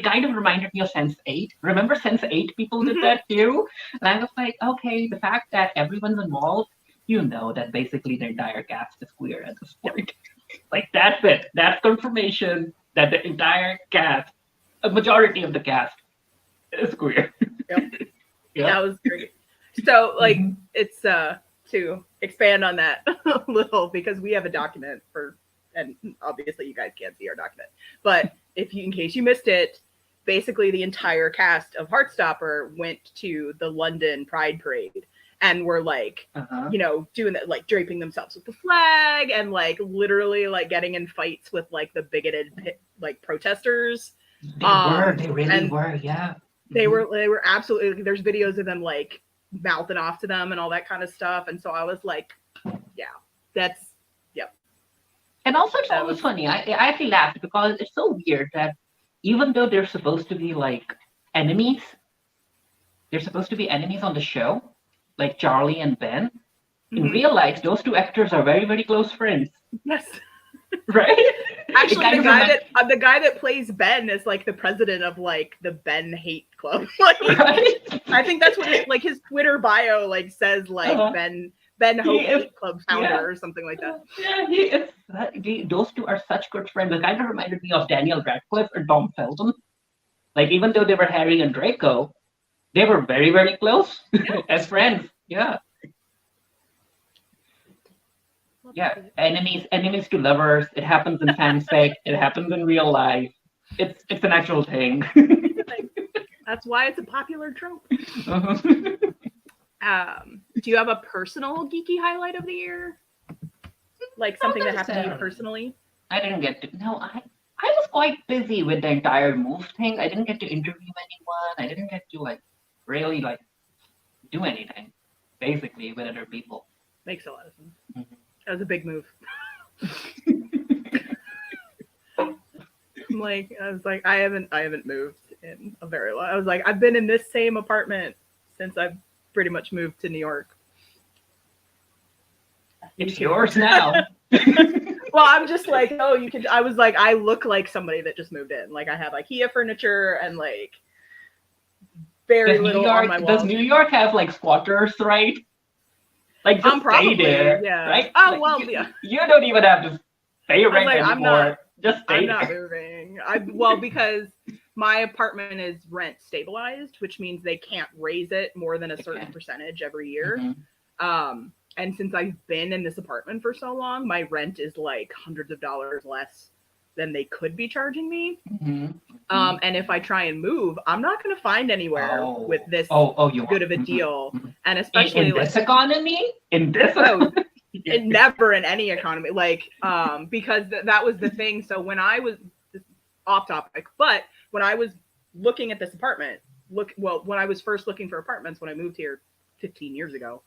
B: kind of reminded me of Sense8. Remember Sense8? People did that too, and I was like, okay, the fact that everyone's involved, you know that basically the entire cast is queer at this point. Like that's it. That's confirmation that the entire cast, a majority of the cast, is queer.
A: Yep. That was great. So like it's to expand on that a little, because we have a document and obviously you guys can't see our document, but in case you missed it, basically the entire cast of Heartstopper went to the London Pride Parade and were like, doing that, like draping themselves with the flag and like literally like getting in fights with like the bigoted like protesters.
B: They really were, yeah.
A: They were absolutely, there's videos of them like mouthing off to them and all that kind of stuff. And so I was like, yeah, that's, yep.
B: And also it's always funny. I actually laughed because it's so weird that even though they're supposed to be like enemies, they're supposed to be enemies on the show, like Charlie and Ben. In real life, those two actors are very, very close friends.
A: Yes.
B: Right?
A: Actually, the guy that plays Ben is like the president of like the Ben Hate Club. Like,
B: right?
A: I think that's what his Twitter bio like says, like Ben Hope Hate Club founder or something like that.
B: Yeah, he is. Those two are such good friends. It kind of reminded me of Daniel Radcliffe and Tom Felton. Like even though they were Harry and Draco, they were very, very close as friends. Yeah. Yeah, enemies to lovers. It happens in fanfic. It happens in real life. It's an actual thing.
A: That's why it's a popular trope. Do you have a personal geeky highlight of the year? Like something that happened to you personally?
B: I didn't get to. No, I was quite busy with the entire move thing. I didn't get to interview anyone. I didn't get to like really like do anything, basically, with other people.
A: Makes a lot of sense. That was a big move. I was like, I haven't moved in a very long. I was like, I've been in this same apartment since I've pretty much moved to New York.
B: It's yours now.
A: Well, I'm just like, oh, you can. I was like, I look like somebody that just moved in. Like I have IKEA furniture and like very little on my walls.
B: Does New York have like squatters' right? Like just
A: probably,
B: stay there,
A: yeah.
B: right?
A: Oh
B: like,
A: well, yeah.
B: You don't even have to pay rent anymore. Just stay
A: I'm
B: there.
A: not moving. Because my apartment is rent stabilized, which means they can't raise it more than a certain percentage every year. And since I've been in this apartment for so long, my rent is like hundreds of dollars less than they could be charging me.
B: Mhm.
A: And if I try and move, I'm not going to find anywhere with this
B: you
A: good of a
B: Mhm.
A: deal.
B: Mhm.
A: And especially
B: in this economy,
A: never in any economy, like because that was the thing. So when I was off topic, but when I was looking at this apartment, when I was first looking for apartments when I moved here 15 years ago,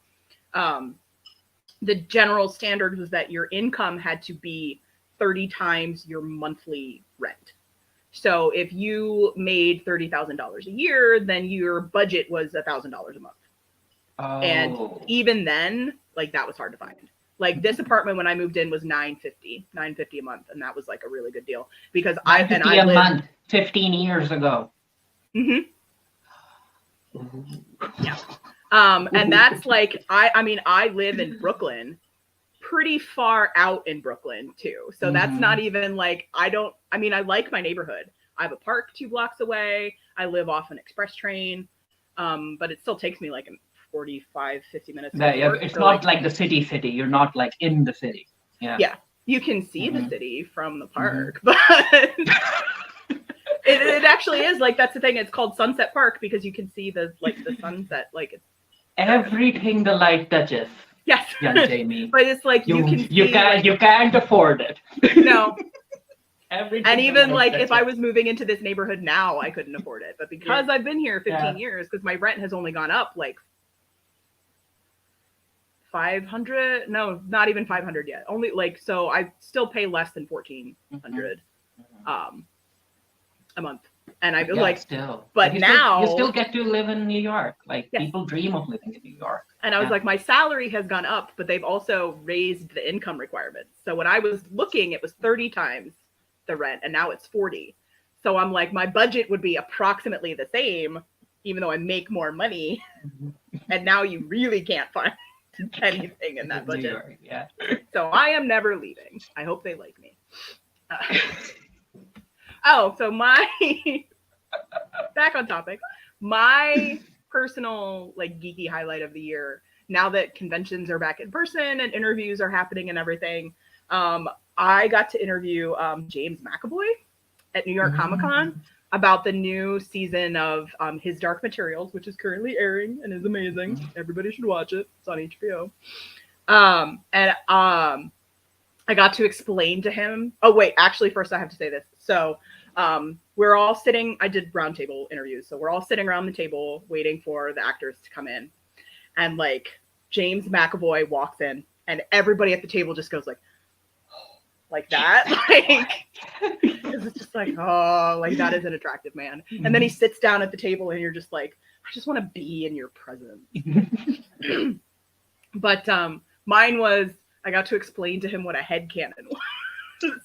A: the general standard was that your income had to be 30 times your monthly rent. So if you made $30,000 a year, then your budget was $1,000 a month. And even then, like that was hard to find. Like this apartment when I moved in was $950 a month, and that was like a really good deal because I
B: lived month 15 years ago.
A: Mm-hmm. Yeah. And that's like I live in Brooklyn, pretty far out in Brooklyn too. So that's not even like I like my neighborhood. I have a park 2 blocks away. I live off an express train. But it still takes me like 45, 50 minutes.
B: It's not like the city. You're not like in the city. Yeah.
A: Yeah. You can see the city from the park, but it actually is like, that's the thing. It's called Sunset Park because you can see the sunset. Like it's
B: everything the light touches.
A: Yes.
B: Young Jamie.
A: But it's like you
B: can't afford it.
A: No.
B: And
A: even like if I was moving into this neighborhood now, I couldn't afford it. But because I've been here 15 years, because my rent has only gone up like 500, no, not even 500 yet. Only like, so I still pay less than 1,400 a month. And I was like,
B: still.
A: But now
B: you still get to live in New York. Like people dream of living in New York.
A: And I was like, my salary has gone up, but they've also raised the income requirements. So when I was looking, it was 30 times the rent, and now it's 40. So I'm like, my budget would be approximately the same, even though I make more money. And now you really can't find anything in that budget.
B: York, yeah.
A: So I am never leaving. I hope they like me. So my back on topic. My personal like geeky highlight of the year, now that conventions are back in person and interviews are happening and everything, I got to interview James McAvoy at New York Comic Con about the new season of His Dark Materials, which is currently airing and is amazing. Everybody should watch it. It's on HBO. I got to explain to him. Oh wait, actually, first I have to say this. So we're all sitting. I did roundtable interviews, so we're all sitting around the table waiting for the actors to come in, and like James McAvoy walks in, and everybody at the table just goes like that, like it's just like, oh, like that is an attractive man. And then he sits down at the table, and you're just like, I just want to be in your presence. But mine was, I got to explain to him what a headcanon was.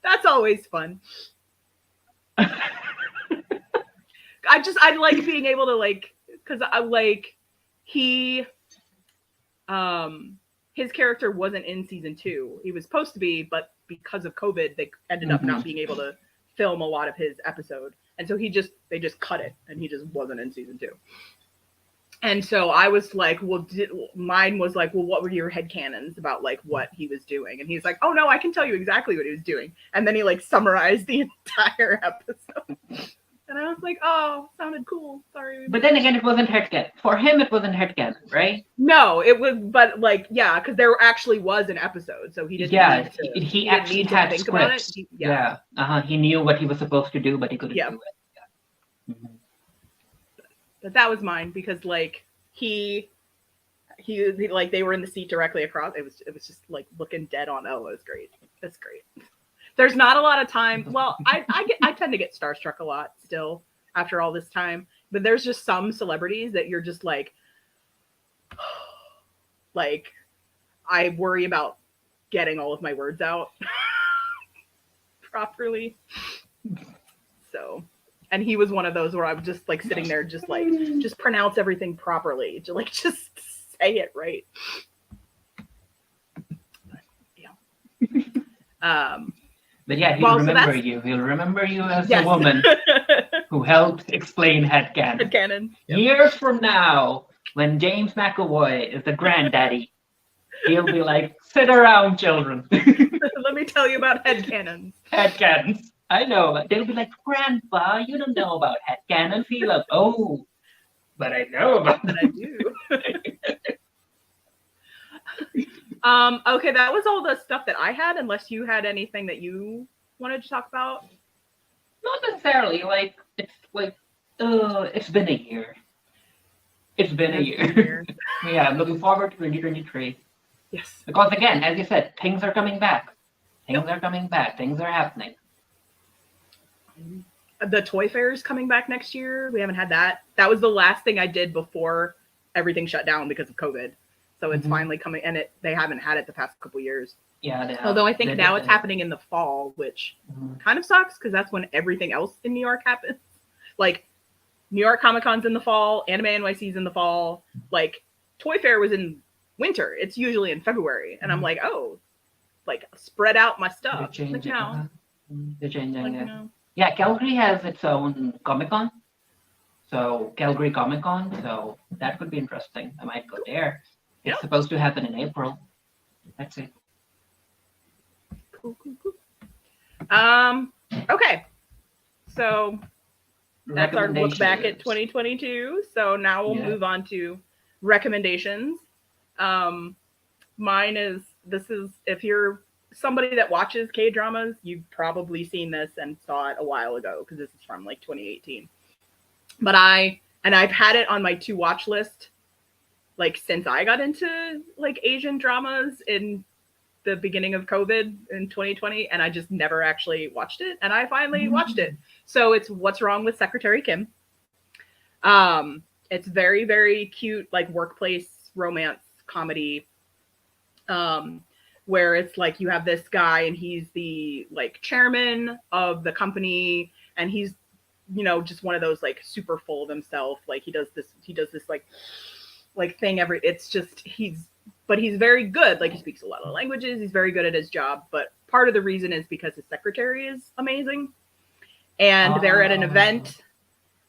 A: That's always fun. I like being able to like, because I like his character wasn't in season 2. He was supposed to be, but because of COVID, they ended up not being able to film a lot of his episode, and so they just cut it, and he just wasn't in season 2. And so I was like, mine was like, well, what were your headcanons about like what he was doing? And he's like, oh no, I can tell you exactly what he was doing. And then he like summarized the entire episode. And I was like, oh, sounded cool. Sorry.
B: But then again, it wasn't headcanon. For him, it wasn't headcanon, right?
A: No, it was, but like, yeah, because there actually was an episode, so he didn't.
B: Yeah, he actually had think scripts. About it. He knew what he was supposed to do, but he couldn't do it. Yeah. Mm-hmm.
A: But that was mine because like he like they were in the seat directly across. It was just like looking dead on. Oh, it was great. That's great. There's not a lot of time. Well, I tend to get starstruck a lot still after all this time. But there's just some celebrities that you're just like I worry about getting all of my words out properly. So, and he was one of those where I was just like sitting there, just like, just pronounce everything properly, to like just say it right. But, yeah.
B: But yeah, he'll remember you. He'll remember you as a woman who helped explain headcanon.
A: Headcanon.
B: Yep. Years from now, when James McAvoy is the granddaddy, He'll be like, sit around, children.
A: Let me tell you about headcanons.
B: Headcanons. I know. They'll be like, Grandpa, you don't know about headcanons. He'll like, oh, but I know about
A: But I do. Okay, that was all the stuff that I had, unless you had anything that you wanted to talk about.
B: Not necessarily. Like, it's been a year. It's been a year. Yeah, I'm looking forward to 2023.
A: Yes.
B: Because again, as you said, things are coming back. Things
A: Yep.
B: are coming back. Things are happening.
A: The toy fair is coming back next year. We haven't had that. That was the last thing I did before everything shut down because of COVID. So it's finally coming, and they haven't had it the past couple years.
B: Yeah, they have.
A: Although I think now it's happening in the fall, which kind of sucks because that's when everything else in New York happens. Like New York Comic Con's in the fall, Anime NYC's in the fall. Like Toy Fair was in winter. It's usually in February, and I'm like, oh, like spread out my stuff.
B: They're changing.
A: Like, no.
B: They're changing
A: Like,
B: it.
A: no.
B: Yeah, Calgary has its own Comic Con. So Calgary Comic Con. So that could be interesting. I might go there. It's supposed to happen in April. That's it.
A: Cool. Okay. So that's our look back at 2022. So now we'll move on to recommendations. Mine is, if you're somebody that watches K-dramas, you've probably seen this and saw it a while ago because this is from like 2018. But I've had it on my to watch list like since I got into like Asian dramas in the beginning of COVID in 2020, and I just never actually watched it, and I finally watched it. So it's What's Wrong with Secretary Kim. It's very, very cute, like workplace romance comedy, where it's like you have this guy and he's the like chairman of the company, and he's, you know, just one of those like super full of himself. Like he does this like thing but he's very good. Like he speaks a lot of languages. He's very good at his job. But part of the reason is because his secretary is amazing. And they're at an event.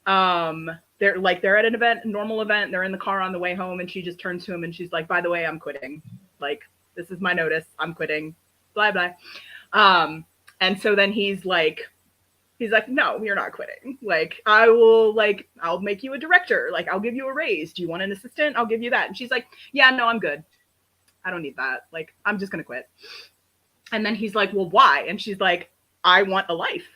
A: They're at an event, a normal event. They're in the car on the way home, and she just turns to him and she's like, "By the way, I'm quitting. Like, this is my notice. I'm quitting. Blah blah." And so then he's like, "No, you're not quitting. Like, I'll make you a director. Like, I'll give you a raise. Do you want an assistant? I'll give you that." And she's like, "Yeah, no, I'm good. I don't need that. Like, I'm just going to quit." And then he's like, "Well, why?" And she's like, "I want a life.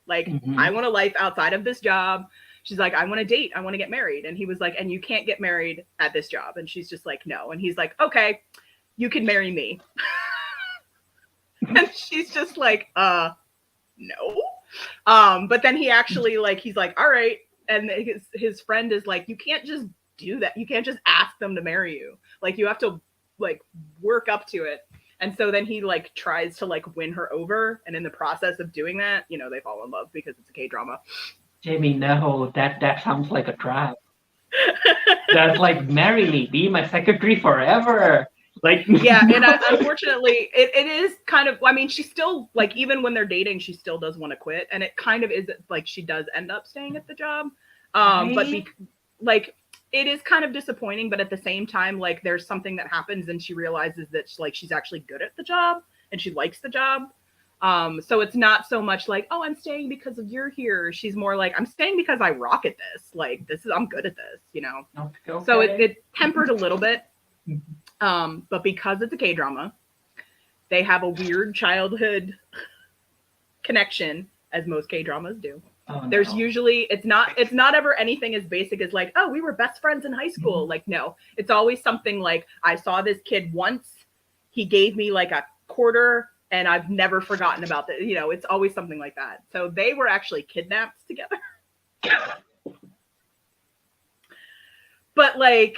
A: Like, I want a life outside of this job." She's like, "I want to date. I want to get married." And he was like, "And you can't get married at this job." And she's just like, "No." And he's like, "Okay, you can marry me." And she's just like, no. But then he actually he's like, "All right." And his friend is like, "You can't just do that. You can't just ask them to marry you. Like, you have to like work up to it." And so then he like tries to like win her over. And in the process of doing that, you know, they fall in love because it's a K-drama.
B: Jamie, no, that sounds like a trap. That's like, marry me, be my secretary forever. Like,
A: yeah, and unfortunately, it is kind of. I mean, she still like, even when they're dating, she still does want to quit, and it kind of is like she does end up staying at the job. But it is kind of disappointing. But at the same time, like there's something that happens, and she realizes that she's actually good at the job and she likes the job. So it's not so much like, "Oh, I'm staying because of you're here." She's more like, "I'm staying because I rock at this. Like I'm good at this, you know."
B: Okay.
A: So it tempered a little bit. But because it's a K-drama, they have a weird childhood connection, as most K-dramas do. There's usually, it's not ever anything as basic as like, "Oh, we were best friends in high school." Like, no, it's always something like, "I saw this kid once, he gave me like a quarter, and I've never forgotten about that." You know, it's always something like that. So they were actually kidnapped together. But like,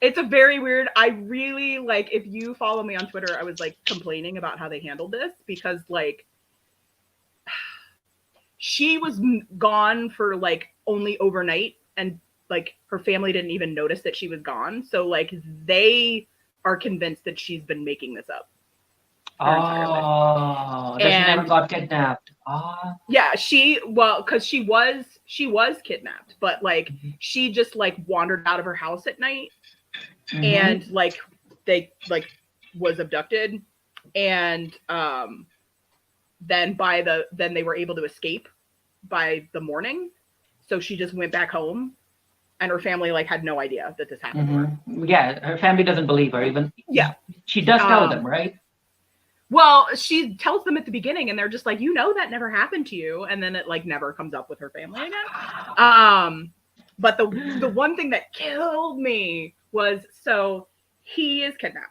A: it's a very weird, I really like, if you follow me on Twitter, I was like complaining about how they handled this because like she was gone for like only overnight, and like her family didn't even notice that she was gone. So like they are convinced that she's been making this up.
B: That she never got kidnapped.
A: Yeah, because she was kidnapped, but like she just like wandered out of her house at night and like they like was abducted, and then then they were able to escape by the morning. So she just went back home, and her family like had no idea that this happened to her.
B: Yeah, her family doesn't believe her. Even she does tell them, right?
A: Well, she tells them at the beginning, and they're just like, that never happened to you, and then it like never comes up with her family again. But the one thing that killed me was, so he is kidnapped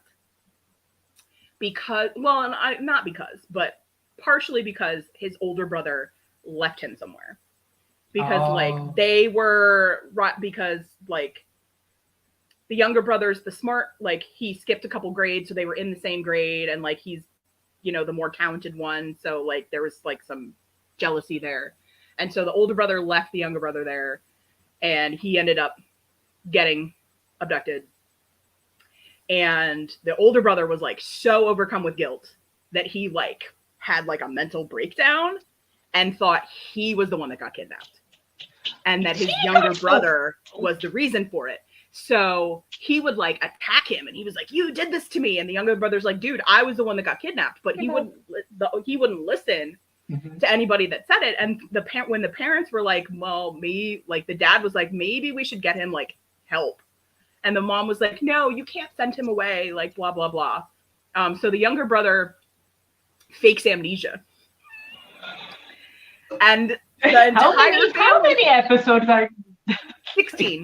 A: because, well, not because, but partially because his older brother left him somewhere. Because like they were because like the younger brother's the smart, like he skipped a couple grades, so they were in the same grade, and like he's the more talented one, so like there was like some jealousy there, and so the older brother left the younger brother there, and he ended up getting abducted, and the older brother was like so overcome with guilt that he like had like a mental breakdown and thought he was the one that got kidnapped, and that his younger brother was the reason for it. So he would like attack him, and he was like, "You did this to me." And the younger brother's like, "Dude, I was the one that got kidnapped." But he wouldn't listen to anybody that said it. And when the parents were like, "Well, the dad was like, maybe we should get him like help," and the mom was like, "No, you can't send him away." Like blah blah blah. So the younger brother fakes amnesia, and the entire
B: how many episodes are
A: 16?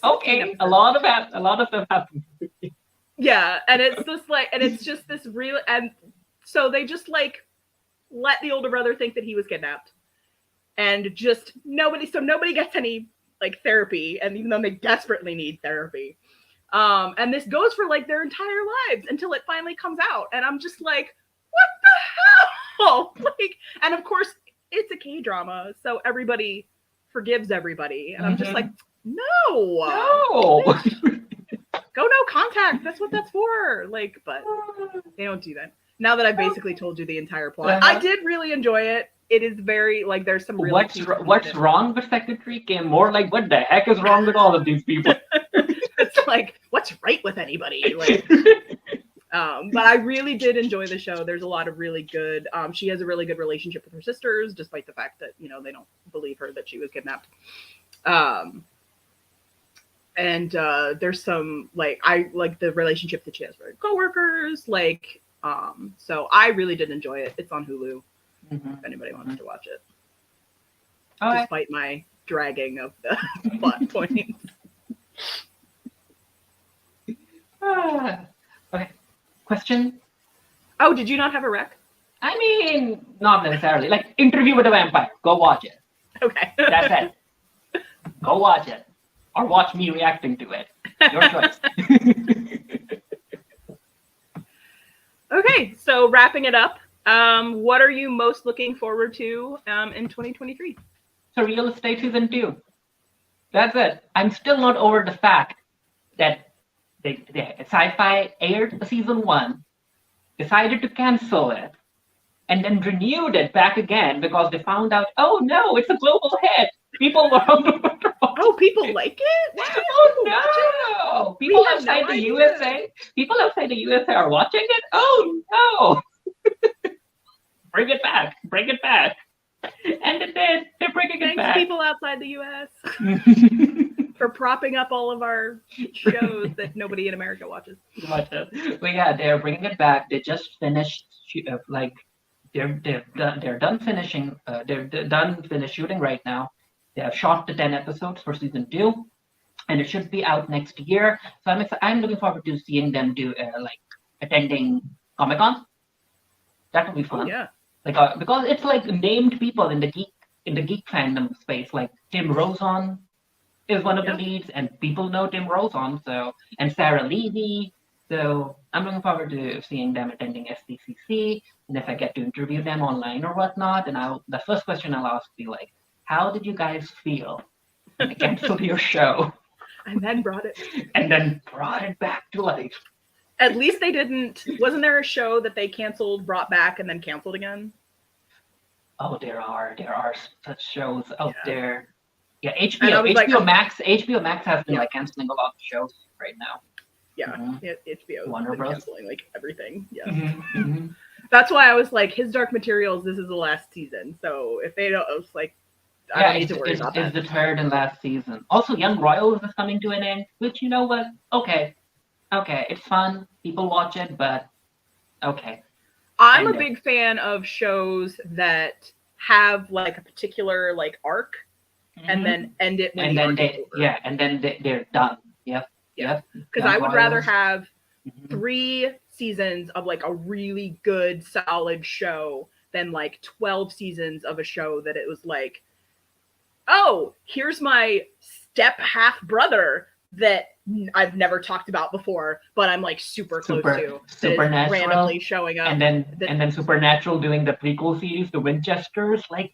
B: Okay, a lot of them happen.
A: Yeah, and it's just like, and it's just this real, and so they just like let the older brother think that he was kidnapped, and just nobody gets any like therapy, and even though they desperately need therapy, and this goes for like their entire lives until it finally comes out, and I'm just like, what the hell? Like, and of course it's a K-drama, so everybody forgives everybody, and I'm just like, no. Go no contact. That's what that's for. Like, but they don't do that. Now that I've basically told you the entire plot, I did really enjoy it. It is very like there's some really
B: what's wrong with Secretary Kim? More like what the heck is wrong with all of these people?
A: It's like what's right with anybody? Like, but I really did enjoy the show. There's a lot of really good. She has a really good relationship with her sisters, despite the fact that they don't believe her that she was kidnapped. And there's some I like the relationship that she has with her coworkers. So I really did enjoy it. It's on Hulu if anybody wants to watch it. Despite my dragging of the plot points.
B: Okay. Question?
A: Oh, did you not have a rec?
B: I mean, not necessarily. Like Interview with a Vampire. Go watch it.
A: Okay.
B: That's it. Go watch it. Or watch me reacting to it. Your choice.
A: Okay, so wrapping it up, what are you most looking forward to in 2023?
B: So Real Estate Season 2. That's it. I'm still not over the fact that the Sci-Fi aired Season 1, decided to cancel it, and then renewed it back again because they found out, oh no, it's a global hit. People were on the
A: Oh, people like it?
B: Why oh no! People outside the USA. People outside the USA are watching it. Oh no! Bring it back! Bring it back! And it did. They're bringing it back.
A: Thanks, people outside the US, for propping up all of our shows that nobody in America watches.
B: But yeah, they're bringing it back. They just finished they're done finishing. They're done finished shooting right now. They have shot the 10 episodes for Season 2, and it should be out next year. So I'm looking forward to seeing them do attending Comic-Con. That will be fun.
A: Oh, yeah.
B: Because it's like named people in the geek fandom space. Like Tim Rozon is one of the leads, and people know Tim Rozon. So, and Sarah Levy. So I'm looking forward to seeing them attending SDCC, and if I get to interview them online or whatnot, and the first question I'll ask will be like, how did you guys feel when they canceled your show?
A: And then brought
B: it back to life.
A: At least they didn't. Wasn't there a show that they canceled, brought back, and then canceled again?
B: Oh, there are such shows out there. Yeah, HBO Max has been canceling a lot of shows right now.
A: Yeah, HBO
B: Warner
A: is
B: Bros.
A: canceling like everything. Yeah,
B: Mm-hmm.
A: that's why I was like, his Dark Materials. This is the last season, so if they don't, it's like, I don't need to worry about that.
B: It's the third and last season. Also, Young Royals is coming to an end, which, you know what? Okay, it's fun. People watch it, but okay.
A: I'm a big fan of shows that have like a particular like arc, and then end it when the arc is over.
B: And then they're done. Yep.
A: Because I would rather have 3 seasons of like a really good, solid show than like 12 seasons of a show that it was like, oh, here's my step half brother that I've never talked about before, but I'm like super close to.
B: Supernatural
A: randomly showing up,
B: and then Supernatural doing the prequel series, the Winchesters. Like,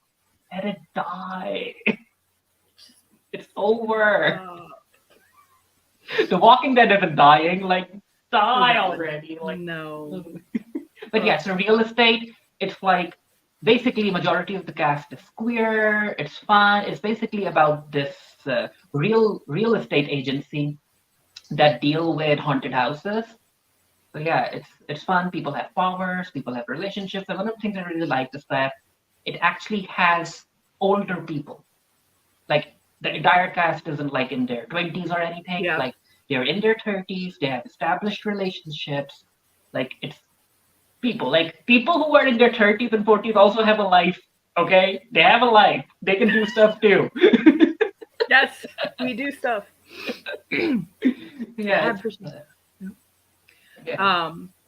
B: let it die. It's over. The Walking Dead isn't dying. Like, die already. Like,
A: no.
B: But yeah, so real estate. It's like basically majority of the cast is queer. It's fun. It's basically about this real estate agency that deal with haunted houses. So yeah, it's fun. People have powers. People have relationships. And one of the things I really like is that it actually has older people. Like, the entire cast isn't like in their 20s or anything.
A: Yeah.
B: Like, they're in their 30s. They have established relationships. Like, it's people. Like, people who are in their 30s and 40s also have a life. Okay, they have a life. They can do stuff too.
A: Yes, we do stuff.
B: Yeah.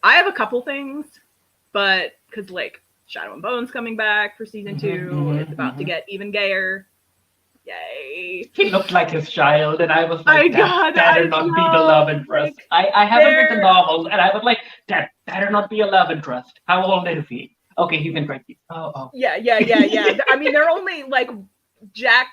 A: I have a couple things, but because like Shadow and Bone's coming back for season 2, it's about to get even gayer. Yay!
B: He looked like his child, and I was like,
A: that
B: better not be the love interest. Like, I haven't read the novels, and I was like, that better not be a love interest. How old is he? Okay, he's in grade. Oh.
A: Yeah. I mean, they're only like Jack.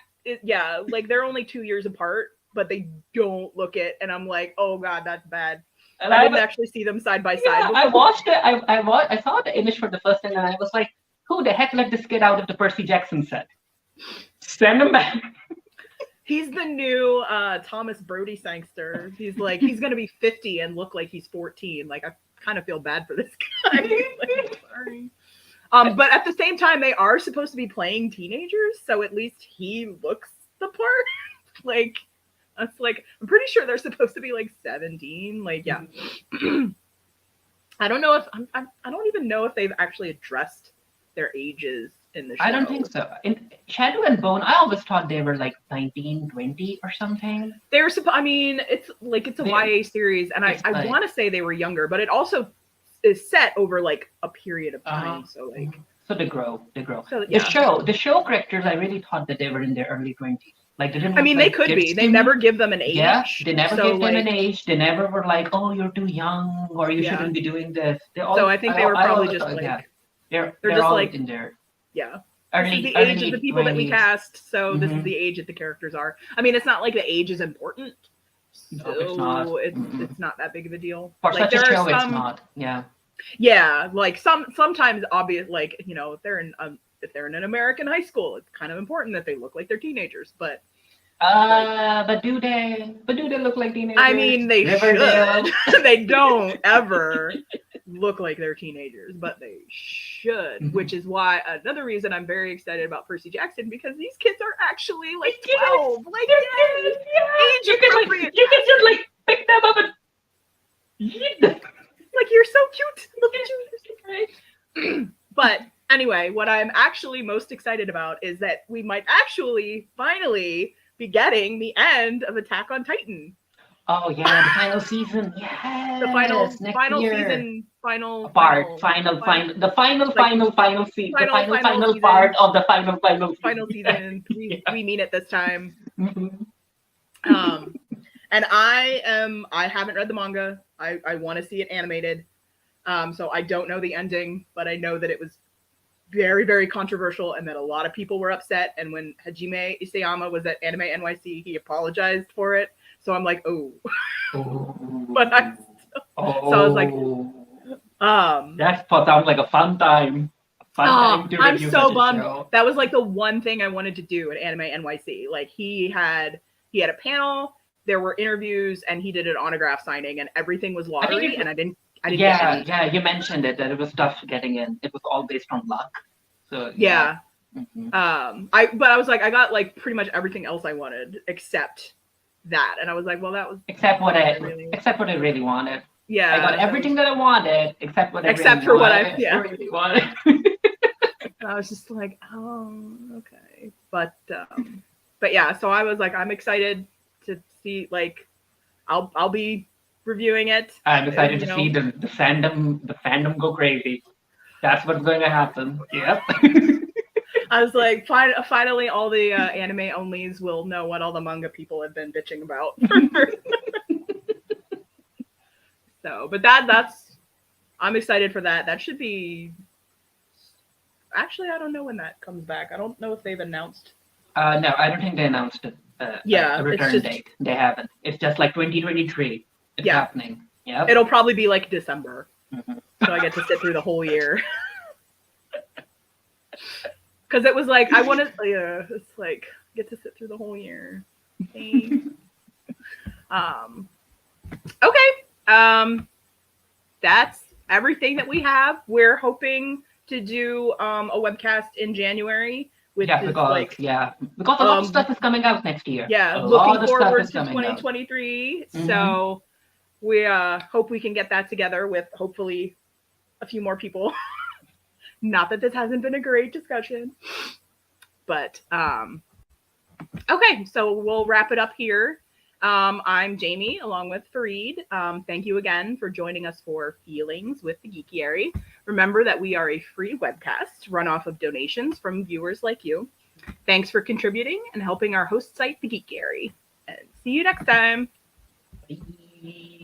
A: Like they're only 2 years apart, but they don't look it, and I'm like, oh god, that's bad. And I didn't actually see them side by side.
B: I watched it. I saw the image for the first time, and I was like, who the heck let this kid out of the Percy Jackson set? Send him back.
A: He's the new Thomas Brody Sangster. He's like, he's gonna be 50 and look like he's 14. Like, I kind of feel bad for this guy. Like, sorry. But at the same time, they are supposed to be playing teenagers, so at least he looks the part. Like, that's like, I'm pretty sure they're supposed to be like 17. Like, yeah. I don't know if I don't even know if they've actually addressed their ages in the show.
B: I don't think so. In Shadow and Bone, I always thought they were like 19, 20 or something.
A: They were I mean, it's a YA series, and I want to say they were younger, but it also is set over like a period of time. So like,
B: so they grow.
A: So, yeah.
B: The show characters, I really thought that they were in their early 20s. Like, they didn't.
A: I mean, they could be. They never give them an age.
B: Yeah, they never gave them an age. They never were like, "Oh, you're too young," or "You shouldn't be doing this."
A: So I think they were probably just like,
B: they're
A: just
B: all
A: like
B: in there.
A: Yeah.
B: Early,
A: this is the age of the people 20s. That we cast, so this is the age that the characters are. I mean, it's not like the age is important. So it's not that big of a deal.
B: For
A: like,
B: such a show, it's not. Yeah.
A: Yeah, like sometimes obvious, like, you know, if they're in an American high school, it's kind of important that they look like they're teenagers. But
B: but do they look like teenagers?
A: I mean, they should. They don't ever look like they're teenagers, but they should, which is why another reason I'm very excited about Percy Jackson, because these kids are actually like 12. Like, age appropriate.
B: You can just like pick them up and eat them.
A: Like, you're so cute. Look at you. You're so great. But anyway, what I'm actually most excited about is that we might actually finally be getting the end of Attack on Titan.
B: Oh yeah, the final season. Yes.
A: The final season. The final
B: part of the final
A: season. We mean it this time. And I haven't read the manga. I want to see it animated. So I don't know the ending, but I know that it was very, very controversial and that a lot of people were upset. And when Hajime Isayama was at Anime NYC, he apologized for it. So I'm like, oh. But so I was like,
B: that sounds like a fun time.
A: I'm so bummed. That was like the one thing I wanted to do at Anime NYC. Like, he had a panel. there were interviews and he did an autograph signing and everything was lottery and I didn't get any.
B: Yeah, you mentioned it, that it was tough getting in. It was all based on luck. So
A: yeah.
B: Mm-hmm.
A: But I was like, I got like pretty much everything else I wanted except that. And I was like, well, that was
B: except what I really wanted.
A: Yeah.
B: I got everything that I wanted except what I really wanted.
A: I was just like, oh, okay. But yeah, so I was like, I'm excited to see, like, I'll be reviewing it.
B: I'm excited to see the fandom go crazy. That's what's going to happen. Yep.
A: I was like, finally, all the anime onlys will know what all the manga people have been bitching about. So, but that's, I'm excited for that. That should be. Actually, I don't know when that comes back. I don't know if they've announced.
B: No, I don't think they announced a return date. They haven't. It's just like 2023. It's happening. Yeah.
A: It'll probably be like December. Mm-hmm. So I get to sit through the whole year. Because it was like, I wanted, it's like, get to sit through the whole year. Okay. That's everything that we have. We're hoping to do a webcast in January. Because a
B: lot of stuff is coming out next year.
A: Yeah, looking forward to 2023. Mm-hmm. So we hope we can get that together with hopefully a few more people. Not that this hasn't been a great discussion, but okay, so we'll wrap it up here. I'm Jamie, along with Fareed. Thank you again for joining us for Feelings with the Geekiary. Remember that we are a free webcast run off of donations from viewers like you. Thanks for contributing and helping our host site, the Geekiary. And see you next time.
B: Bye.